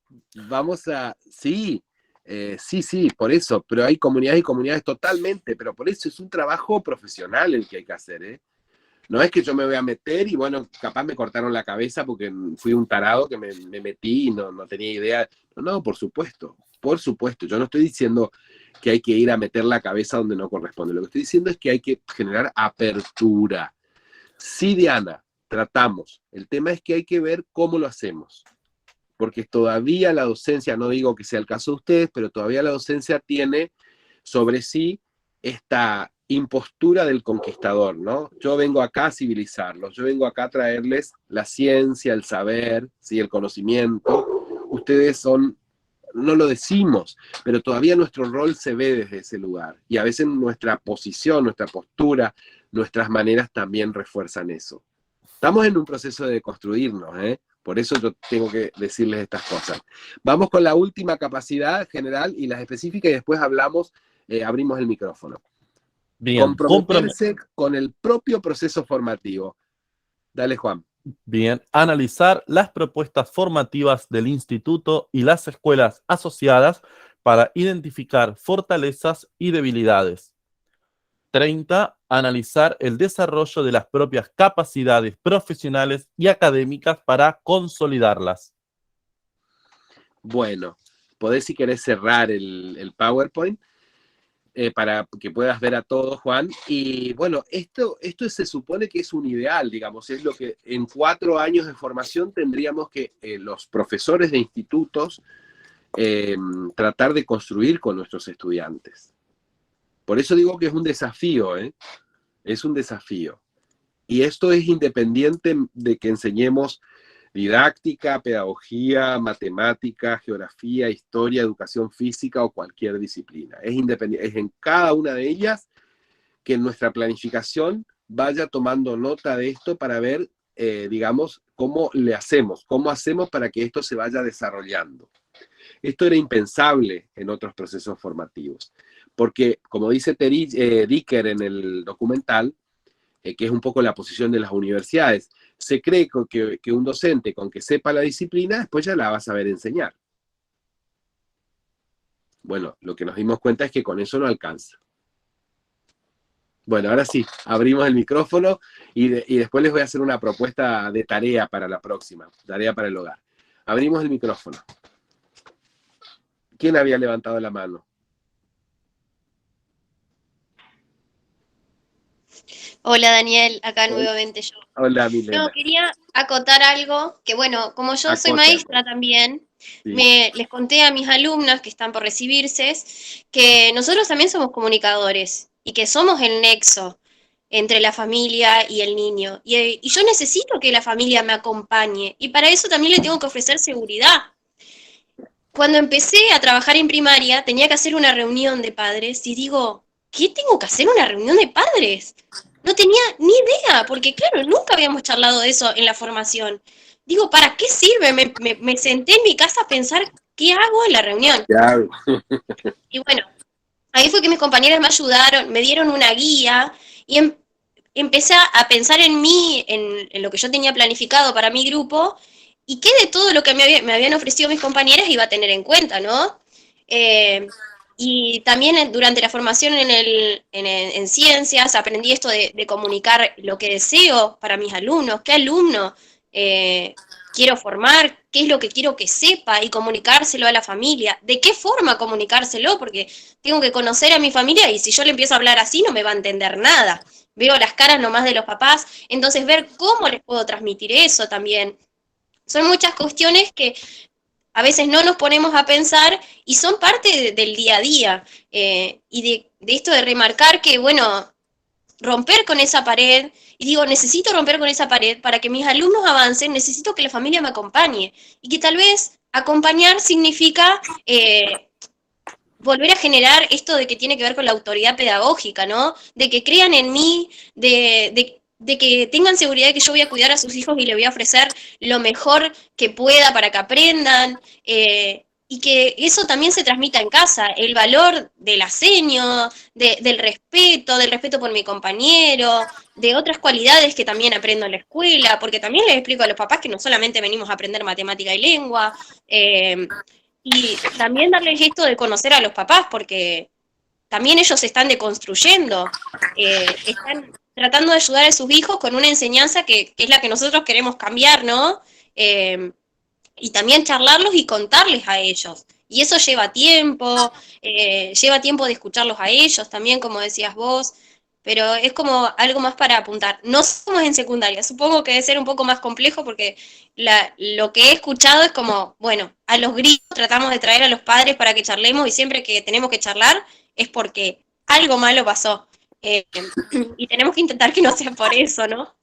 vamos a... Sí, por eso, pero hay comunidades y comunidades totalmente, pero por eso es un trabajo profesional el que hay que hacer, No es que yo me voy a meter y bueno, capaz me cortaron la cabeza porque fui un tarado que me metí y no tenía idea. No, por supuesto, yo no estoy diciendo que hay que ir a meter la cabeza donde no corresponde, lo que estoy diciendo es que hay que generar apertura. Sí, Diana, tratamos, el tema es que hay que ver cómo lo hacemos. Porque todavía la docencia, no digo que sea el caso de ustedes, pero todavía la docencia tiene sobre sí esta impostura del conquistador, ¿no? Yo vengo acá a civilizarlos, yo vengo acá a traerles la ciencia, el saber, ¿sí? El conocimiento. Ustedes son, no lo decimos, pero todavía nuestro rol se ve desde ese lugar. Y a veces nuestra posición, nuestra postura, nuestras maneras también refuerzan eso. Estamos en un proceso de construirnos, Por eso yo tengo que decirles estas cosas. Vamos con la última capacidad general y las específicas y después abrimos el micrófono. Bien. Comprometerse con el propio proceso formativo. Dale, Juan. Bien. Analizar las propuestas formativas del instituto y las escuelas asociadas para identificar fortalezas y debilidades. 30. Analizar el desarrollo de las propias capacidades profesionales y académicas para consolidarlas. Bueno, podés si querés cerrar el PowerPoint para que puedas ver a todos, Juan. Y bueno, esto se supone que es un ideal, digamos, es lo que en 4 años de formación tendríamos que los profesores de institutos tratar de construir con nuestros estudiantes. Por eso digo que es un desafío, es un desafío. Y esto es independiente de que enseñemos didáctica, pedagogía, matemática, geografía, historia, educación física o cualquier disciplina. Es independiente, es en cada una de ellas que en nuestra planificación vaya tomando nota de esto para ver, digamos, cómo hacemos para que esto se vaya desarrollando. Esto era impensable en otros procesos formativos, porque, como dice Dicker en el documental, que es un poco la posición de las universidades, se cree que un docente con que sepa la disciplina, después ya la va a saber enseñar. Bueno, lo que nos dimos cuenta es que con eso no alcanza. Bueno, ahora sí, abrimos el micrófono y después les voy a hacer una propuesta de tarea para la próxima, tarea para el hogar. Abrimos el micrófono. ¿Quién había levantado la mano? Hola Daniel, acá nuevamente yo. Hola Milena. No, quería acotar algo, que bueno, como yo soy Acota. maestra también, Sí. les conté a mis alumnas que están por recibirse que nosotros también somos comunicadores y que somos el nexo entre la familia y el niño. Y yo necesito que la familia me acompañe y para eso también le tengo que ofrecer seguridad. Cuando empecé a trabajar en primaria tenía que hacer una reunión de padres y digo, ¿qué tengo que hacer una reunión de padres? No tenía ni idea, porque claro, nunca habíamos charlado de eso en la formación. Digo, ¿para qué sirve? Me senté en mi casa a pensar, ¿qué hago en la reunión? Claro. Y bueno, ahí fue que mis compañeras me ayudaron, me dieron una guía y empecé a pensar en mí, en lo que yo tenía planificado para mi grupo y qué de todo lo que me habían ofrecido mis compañeras iba a tener en cuenta, ¿no? Y también durante la formación en ciencias aprendí esto de comunicar lo que deseo para mis alumnos, qué alumno quiero formar, qué es lo que quiero que sepa y comunicárselo a la familia, de qué forma comunicárselo, porque tengo que conocer a mi familia y si yo le empiezo a hablar así no me va a entender nada. Veo las caras nomás de los papás, entonces ver cómo les puedo transmitir eso también. Son muchas cuestiones que a veces no nos ponemos a pensar y son parte del día a día. Y de esto de remarcar que, bueno, romper con esa pared, y digo, necesito romper con esa pared para que mis alumnos avancen, necesito que la familia me acompañe. Y que tal vez acompañar significa volver a generar esto de que tiene que ver con la autoridad pedagógica, ¿no? De que crean en mí, de que tengan seguridad de que yo voy a cuidar a sus hijos y les voy a ofrecer lo mejor que pueda para que aprendan, y que eso también se transmita en casa, el valor del aseño, del respeto por mi compañero, de otras cualidades que también aprendo en la escuela, porque también les explico a los papás que no solamente venimos a aprender matemática y lengua, y también darles esto de conocer a los papás, porque también ellos se están deconstruyendo, están tratando de ayudar a sus hijos con una enseñanza que es la que nosotros queremos cambiar, ¿no? Y también charlarlos y contarles a ellos. Y eso lleva tiempo de escucharlos a ellos también, como decías vos, pero es como algo más para apuntar. No somos en secundaria, supongo que debe ser un poco más complejo porque lo que he escuchado es como, bueno, a los gritos tratamos de traer a los padres para que charlemos y siempre que tenemos que charlar es porque algo malo pasó. Y tenemos que intentar que no sea por eso, ¿no?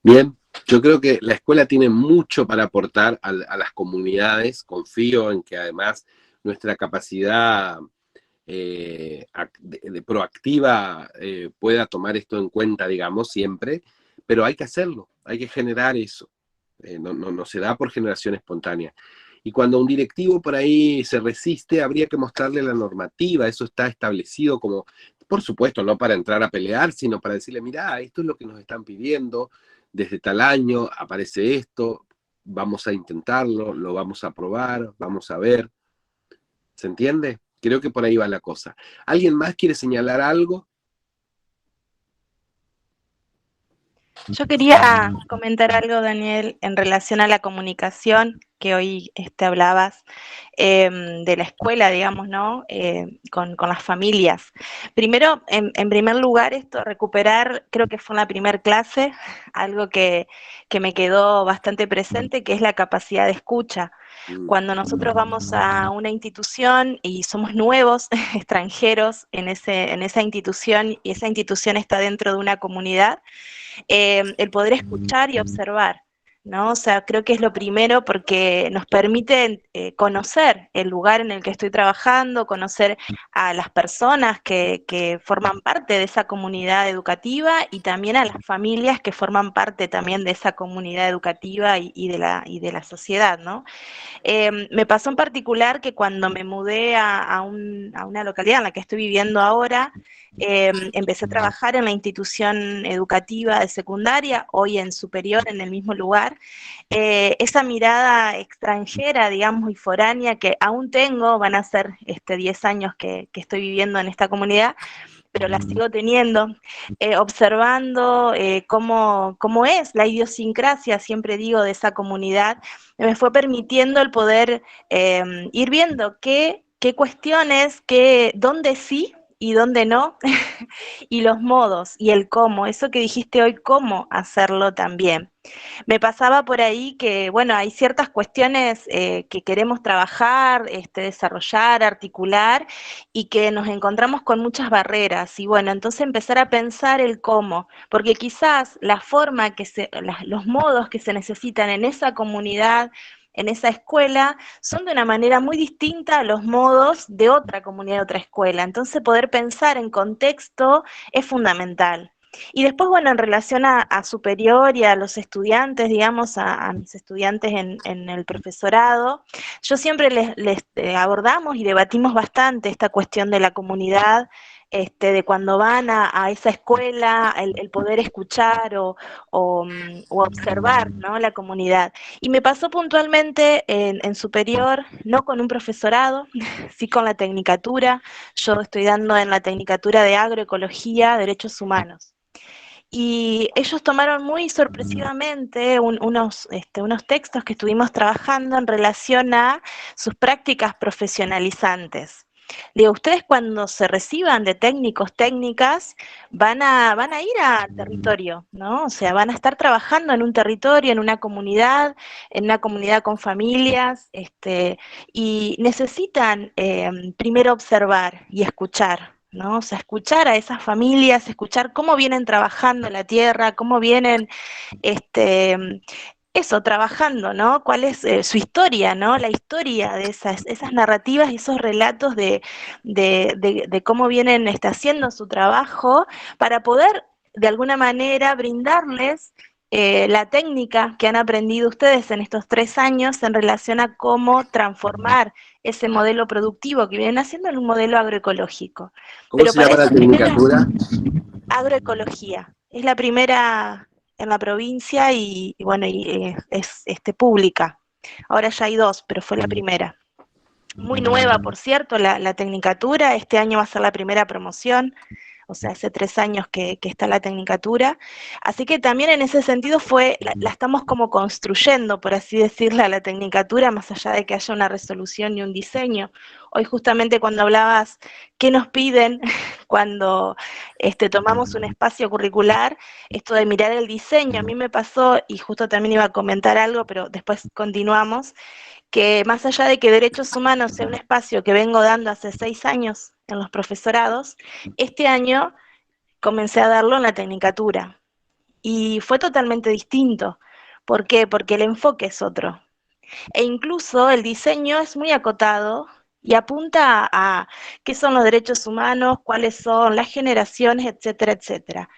Bien, yo creo que la escuela tiene mucho para aportar a las comunidades. Confío en que además nuestra capacidad de proactiva pueda tomar esto en cuenta, digamos, siempre, pero hay que hacerlo, hay que generar eso. No se da por generación espontánea. Y cuando un directivo por ahí se resiste, habría que mostrarle la normativa, eso está establecido como, por supuesto, no para entrar a pelear, sino para decirle, mirá, esto es lo que nos están pidiendo, desde tal año aparece esto, vamos a intentarlo, lo vamos a probar, vamos a ver. ¿Se entiende? Creo que por ahí va la cosa. ¿Alguien más quiere señalar algo? Yo quería comentar algo, Daniel, en relación a la comunicación que hoy hablabas, de la escuela, digamos, ¿no? Con las familias. Primero, en primer lugar, recuperar, creo que fue en la primera clase, algo que me quedó bastante presente, que es la capacidad de escucha. Cuando nosotros vamos a una institución y somos nuevos, extranjeros en esa institución, y esa institución está dentro de una comunidad, el poder escuchar y observar ¿no? O sea, creo que es lo primero porque nos permite conocer el lugar en el que estoy trabajando, conocer a las personas que forman parte de esa comunidad educativa y también a las familias que forman parte también de esa comunidad educativa y de la sociedad, ¿no? Me pasó en particular que cuando me mudé a una localidad en la que estoy viviendo ahora, empecé a trabajar en la institución educativa de secundaria, hoy en superior, en el mismo lugar. Esa mirada extranjera, digamos, y foránea que aún tengo, van a ser 10 años que estoy viviendo en esta comunidad, pero la sigo teniendo, observando cómo es la idiosincrasia, siempre digo, de esa comunidad, me fue permitiendo el poder ir viendo qué cuestiones, dónde sí y dónde no, y los modos y el cómo, eso que dijiste hoy, cómo hacerlo también. Me pasaba por ahí que, bueno, hay ciertas cuestiones que queremos trabajar, desarrollar, articular, y que nos encontramos con muchas barreras. Y bueno, entonces empezar a pensar el cómo, porque quizás la forma los modos que se necesitan en esa comunidad, en esa escuela, son de una manera muy distinta a los modos de otra comunidad, de otra escuela. Entonces poder pensar en contexto es fundamental. Y después, bueno, en relación a superior y a los estudiantes, digamos, a mis estudiantes en el profesorado, yo siempre les abordamos y debatimos bastante esta cuestión de la comunidad, de cuando van a esa escuela, el poder escuchar o observar, ¿no?, la comunidad. Y me pasó puntualmente en superior, no con un profesorado, sí con la tecnicatura. Yo estoy dando en la tecnicatura de agroecología, derechos humanos. Y ellos tomaron muy sorpresivamente unos textos que estuvimos trabajando en relación a sus prácticas profesionalizantes. Digo, ustedes cuando se reciban de técnicos, técnicas, van a ir a territorio, ¿no? O sea, van a estar trabajando en un territorio, en una comunidad con familias, y necesitan primero observar y escuchar, ¿no? O sea, escuchar a esas familias, escuchar cómo vienen trabajando la tierra, cómo vienen, trabajando, ¿no? ¿Cuál es su historia, ¿no? La historia de esas narrativas y esos relatos de cómo vienen haciendo su trabajo para poder, de alguna manera, brindarles la técnica que han aprendido ustedes en estos 3 años en relación a cómo transformar ese modelo productivo que vienen haciendo en un modelo agroecológico. ¿Cómo se llama la tecnicatura? Agroecología. Es la primera en la provincia y bueno, es pública. Ahora ya hay 2, pero fue la primera. Muy nueva, por cierto, la tecnicatura. Este año va a ser la primera promoción. O sea, hace 3 años que está la tecnicatura. Así que también en ese sentido la estamos como construyendo, por así decirlo, a la tecnicatura, más allá de que haya una resolución y un diseño. Hoy justamente cuando hablabas qué nos piden cuando tomamos un espacio curricular, esto de mirar el diseño, a mí me pasó, y justo también iba a comentar algo, pero después continuamos, que más allá de que derechos humanos sea un espacio que vengo dando hace 6 años en los profesorados, este año comencé a darlo en la tecnicatura. Y fue totalmente distinto. ¿Por qué? Porque el enfoque es otro. E incluso el diseño es muy acotado y apunta a qué son los derechos humanos, cuáles son las generaciones, etcétera, etcétera.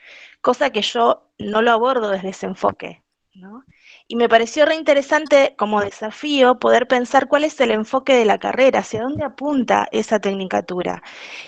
Cosa que yo no lo abordo desde ese enfoque, ¿no? Y me pareció re interesante como desafío poder pensar cuál es el enfoque de la carrera, hacia dónde apunta esa tecnicatura.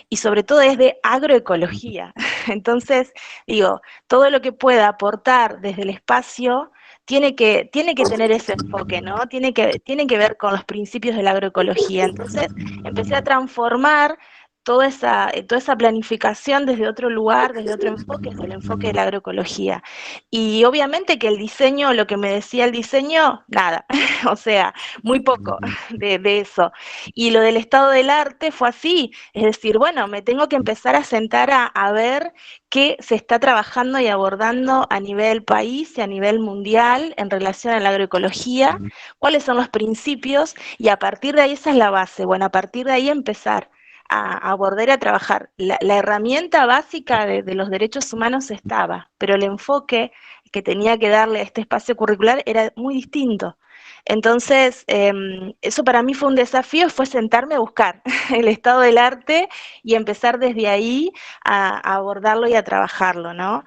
Y sobre todo es de agroecología. Entonces, digo, todo lo que pueda aportar desde el espacio tiene que tener ese enfoque, ¿no? Tiene que ver con los principios de la agroecología. Entonces, empecé a transformar toda esa planificación desde otro lugar, desde otro enfoque, desde el enfoque de la agroecología. Y obviamente que el diseño, lo que me decía el diseño, nada, o sea, muy poco de eso. Y lo del estado del arte fue así, es decir, bueno, me tengo que empezar a sentar a ver qué se está trabajando y abordando a nivel país y a nivel mundial en relación a la agroecología, cuáles son los principios, y a partir de ahí esa es la base, bueno, a partir de ahí empezar a abordar y a trabajar. La herramienta básica de los derechos humanos estaba, pero el enfoque que tenía que darle a este espacio curricular era muy distinto. Entonces, eso para mí fue un desafío, fue sentarme a buscar el estado del arte y empezar desde ahí a abordarlo y a trabajarlo, ¿no?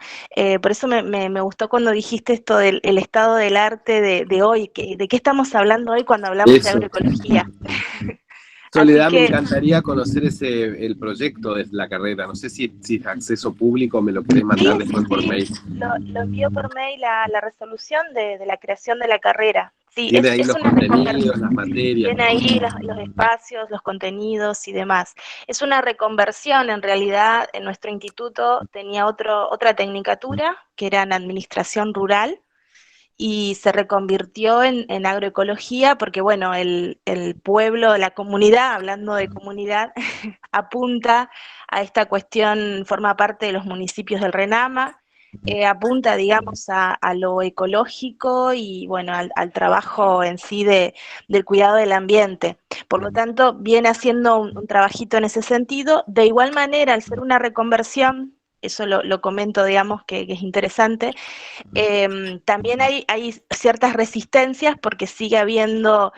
Por eso me gustó cuando dijiste esto del el estado del arte de hoy, ¿de qué estamos hablando hoy cuando hablamos de Eso. agroecología? Soledad, Así me que encantaría conocer el proyecto de la carrera. No sé si es acceso público, me lo querés mandar después por mail. lo envío por mail la resolución de la creación de la carrera. Sí, Tiene ahí es los una contenidos, las materias. tiene ahí los espacios, los contenidos y demás. Es una reconversión, en realidad, en nuestro instituto tenía otra tecnicatura, que era en administración rural, y se reconvirtió en agroecología porque, bueno, el pueblo, la comunidad, hablando de comunidad, apunta a esta cuestión, forma parte de los municipios del RENAMA, apunta, digamos, a lo ecológico y, bueno, al trabajo en sí del cuidado del ambiente. Por lo tanto, viene haciendo un trabajito en ese sentido. De igual manera, al ser una reconversión, eso lo comento, digamos, que es interesante, también hay ciertas resistencias porque sigue habiendo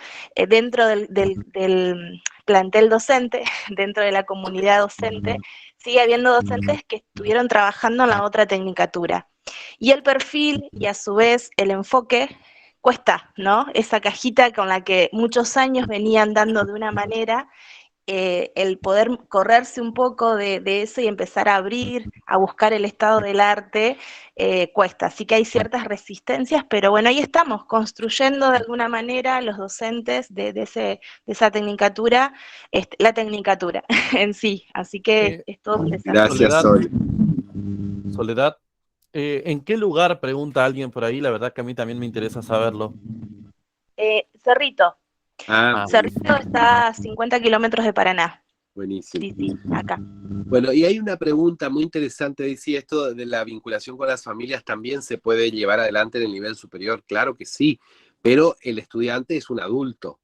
dentro del plantel docente, dentro de la comunidad docente, sigue habiendo docentes que estuvieron trabajando en la otra tecnicatura. Y el perfil y a su vez el enfoque cuesta, ¿no? Esa cajita con la que muchos años venían dando de una manera, el poder correrse un poco de eso y empezar a abrir, a buscar el estado del arte, cuesta. Así que hay ciertas resistencias, pero bueno, ahí estamos, construyendo de alguna manera los docentes de esa tecnicatura, la tecnicatura en sí. Así que es todo un desafío. Gracias, Sol. Soledad, ¿en qué lugar, pregunta alguien por ahí? La verdad que a mí también me interesa saberlo. Cerrito. Ah, Cerrito está a 50 kilómetros de Paraná. buenísimo. Sí, acá. Bueno, y hay una pregunta muy interesante, dice, ¿esto de la vinculación con las familias también se puede llevar adelante en el nivel superior? Claro que sí, pero el estudiante es un adulto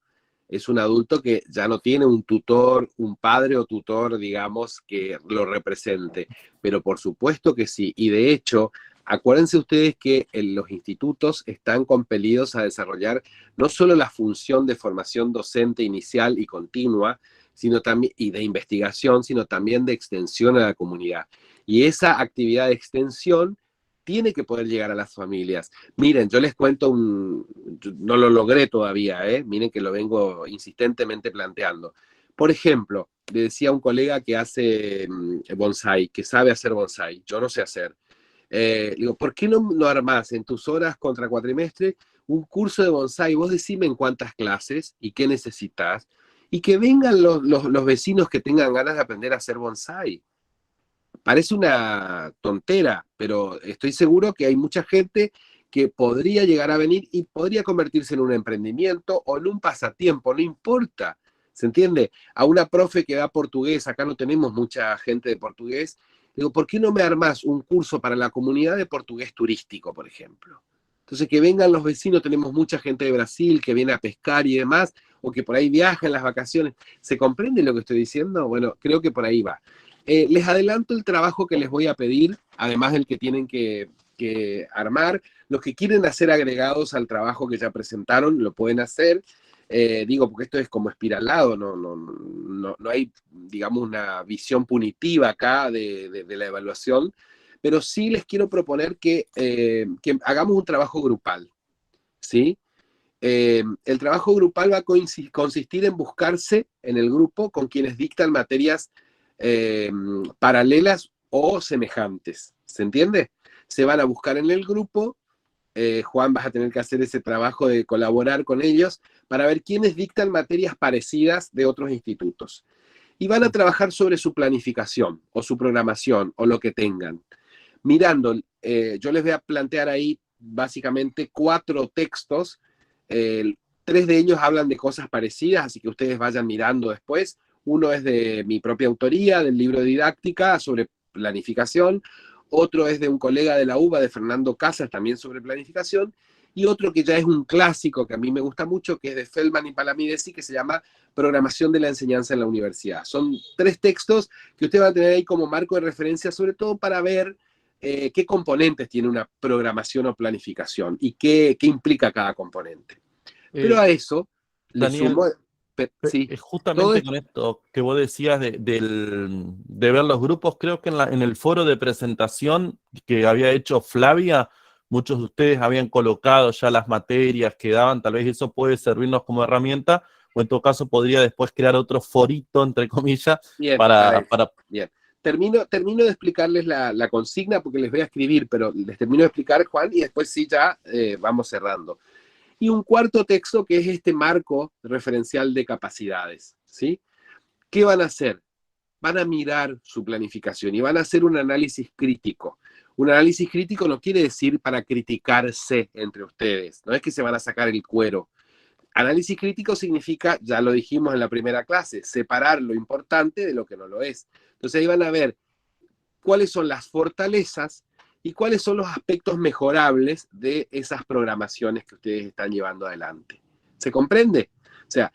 que ya no tiene un tutor, un padre o tutor, digamos, que lo represente, pero por supuesto que sí, y de hecho, acuérdense ustedes que los institutos están compelidos a desarrollar no solo la función de formación docente inicial y continua, sino también, y de investigación, sino también de extensión a la comunidad. Y esa actividad de extensión tiene que poder llegar a las familias. Miren, yo les cuento no lo logré todavía, miren que lo vengo insistentemente planteando. Por ejemplo, le decía a un colega que hace bonsai, que sabe hacer bonsai, yo no sé hacer. Digo, ¿por qué no armás en tus horas contra cuatrimestre un curso de bonsai? Vos decime en cuántas clases y qué necesitas, y que vengan los vecinos que tengan ganas de aprender a hacer bonsai. Parece una tontera, pero estoy seguro que hay mucha gente que podría llegar a venir y podría convertirse en un emprendimiento o en un pasatiempo, no importa. ¿Se entiende? A una profe que da portugués, acá no tenemos mucha gente de portugués, digo, ¿por qué no me armás un curso para la comunidad de portugués turístico, por ejemplo? Entonces, que vengan los vecinos, tenemos mucha gente de Brasil que viene a pescar y demás, o que por ahí viaja en las vacaciones. ¿Se comprende lo que estoy diciendo? Bueno, creo que por ahí va. Les adelanto el trabajo que les voy a pedir, además del que tienen que armar. Los que quieren hacer agregados al trabajo que ya presentaron, lo pueden hacer. Digo, porque esto es como espiralado, no hay, digamos, una visión punitiva acá de la evaluación, pero sí les quiero proponer que hagamos un trabajo grupal, ¿sí? El trabajo grupal va a consistir en buscarse en el grupo con quienes dictan materias paralelas o semejantes, ¿se entiende? Se van a buscar en el grupo. Juan, vas a tener que hacer ese trabajo de colaborar con ellos para ver quiénes dictan materias parecidas de otros institutos. Y van a trabajar sobre su planificación o su programación o lo que tengan. Mirando, yo les voy a plantear ahí básicamente 4 textos. 3 de ellos hablan de cosas parecidas, así que ustedes vayan mirando después. Uno es de mi propia autoría, del libro de didáctica sobre planificación. Otro es de un colega de la UBA, de Fernando Casas, también sobre planificación, y otro que ya es un clásico que a mí me gusta mucho, que es de Feldman y Palamidesi, que se llama Programación de la Enseñanza en la Universidad. Son 3 textos que usted va a tener ahí como marco de referencia, sobre todo para ver qué componentes tiene una programación o planificación y qué implica cada componente. Pero a eso le Daniel, sumo... Sí, justamente con esto que vos decías de ver los grupos, creo que en el foro de presentación que había hecho Flavia, muchos de ustedes habían colocado ya las materias que daban, tal vez eso puede servirnos como herramienta, o en todo caso podría después crear otro forito, entre comillas, bien, para... Bien. Termino de explicarles la consigna porque les voy a escribir, pero les termino de explicar, Juan, y después sí ya vamos cerrando. Y un cuarto texto que es este marco referencial de capacidades, ¿sí? ¿Qué van a hacer? Van a mirar su planificación y van a hacer un análisis crítico. Un análisis crítico no quiere decir para criticarse entre ustedes, no es que se van a sacar el cuero. Análisis crítico significa, ya lo dijimos en la primera clase, separar lo importante de lo que no lo es. Entonces ahí van a ver cuáles son las fortalezas y cuáles son los aspectos mejorables de esas programaciones que ustedes están llevando adelante. ¿Se comprende? O sea,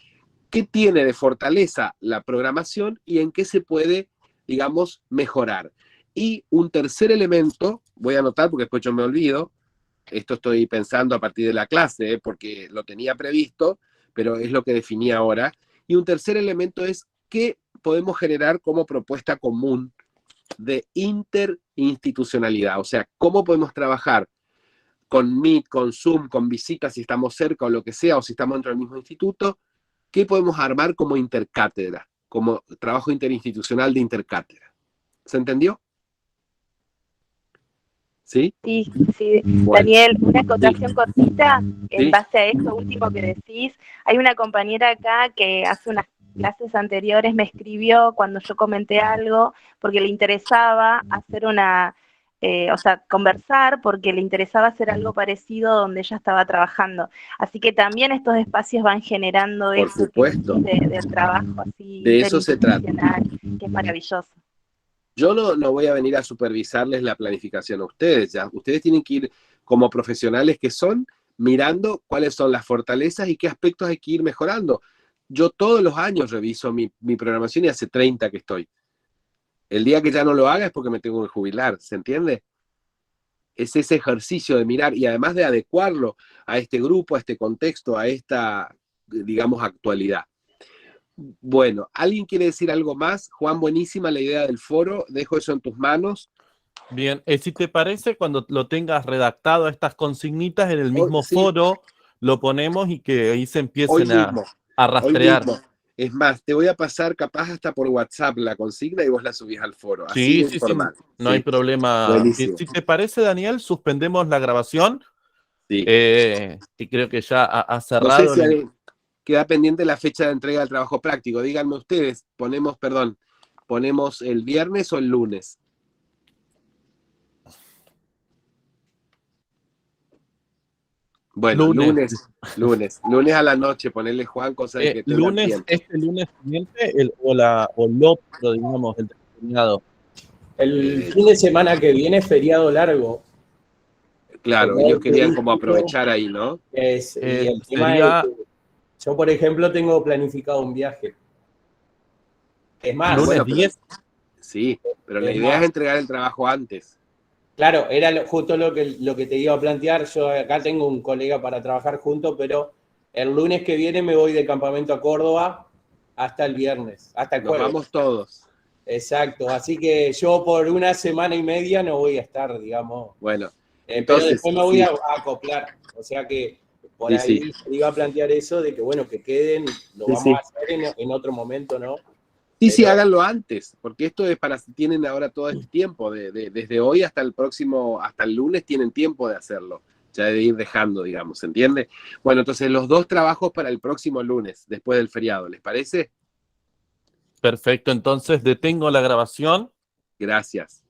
¿qué tiene de fortaleza la programación y en qué se puede, digamos, mejorar? Y un tercer elemento, voy a anotar porque después yo me olvido, esto estoy pensando a partir de la clase, porque lo tenía previsto, pero es lo que definí ahora. Y un tercer elemento es qué podemos generar como propuesta común de interinstitucionalidad, o sea, cómo podemos trabajar con Meet, con Zoom, con visitas si estamos cerca o lo que sea, o si estamos dentro del mismo instituto, qué podemos armar como intercátedra, como trabajo interinstitucional de intercátedra. ¿Se entendió? ¿Sí? Sí, sí. Bueno, Daniel, una acotación sí. cortita en Sí. base a eso último que decís. Hay una compañera acá que hace unas clases anteriores me escribió cuando yo comenté algo porque le interesaba hacer o sea, conversar porque le interesaba hacer algo parecido donde ella estaba trabajando. Así que también estos espacios van generando Por eso supuesto. del trabajo así De eso se trata. interinstitucional, que es maravilloso. Yo no voy a venir a supervisarles la planificación a ustedes, ¿ya? Ustedes tienen que ir como profesionales que son, mirando cuáles son las fortalezas y qué aspectos hay que ir mejorando. Yo todos los años reviso mi programación y hace 30 que estoy. El día que ya no lo haga es porque me tengo que jubilar, ¿se entiende? Es ese ejercicio de mirar y además de adecuarlo a este grupo, a este contexto, a esta, digamos, actualidad. Bueno, ¿alguien quiere decir algo más? Juan, buenísima la idea del foro, dejo eso en tus manos. Bien, si te parece, cuando lo tengas redactado estas consignitas en el mismo sí. foro, lo ponemos y que ahí se Hoy empiecen mismo. a rastrear. Hoy mismo. Es más, te voy a pasar capaz hasta por WhatsApp la consigna y vos la subís al foro. Así Sí, de sí, informal. no hay problema. Buenísimo. Si te parece, Daniel, suspendemos la grabación. Sí. Y creo que ya ha No cerrado. sé si queda pendiente la fecha de entrega del trabajo práctico. Díganme ustedes, ¿ponemos el viernes o el lunes? Bueno, lunes a la noche, ponerle Juan, cosa de que tengan Lunes, tiempo. este lunes siguiente o el otro, digamos, el determinado. El fin de semana que viene es feriado largo. Claro, ellos querían como aprovechar ahí, ¿no? Y el tema es que yo, por ejemplo, tengo planificado un viaje. Es más, lunes 10. Sí, pero la idea es entregar el trabajo antes. Claro, era justo lo que te iba a plantear. Yo acá tengo un colega para trabajar juntos, pero el lunes que viene me voy de campamento a Córdoba hasta el viernes, hasta el jueves. Nos vamos todos. Exacto, así que yo por una semana y media no voy a estar, digamos. Bueno, pero después me voy a acoplar. O sea que por ahí iba a plantear eso de que, bueno, que queden, lo vamos a hacer en otro momento, ¿no? Sí, háganlo antes, porque esto es tienen ahora todo este tiempo, desde hoy hasta el lunes tienen tiempo de hacerlo, ya de ir dejando, digamos, ¿se entiende? Bueno, entonces los 2 trabajos para el próximo lunes, después del feriado, ¿les parece? Perfecto, entonces detengo la grabación. Gracias.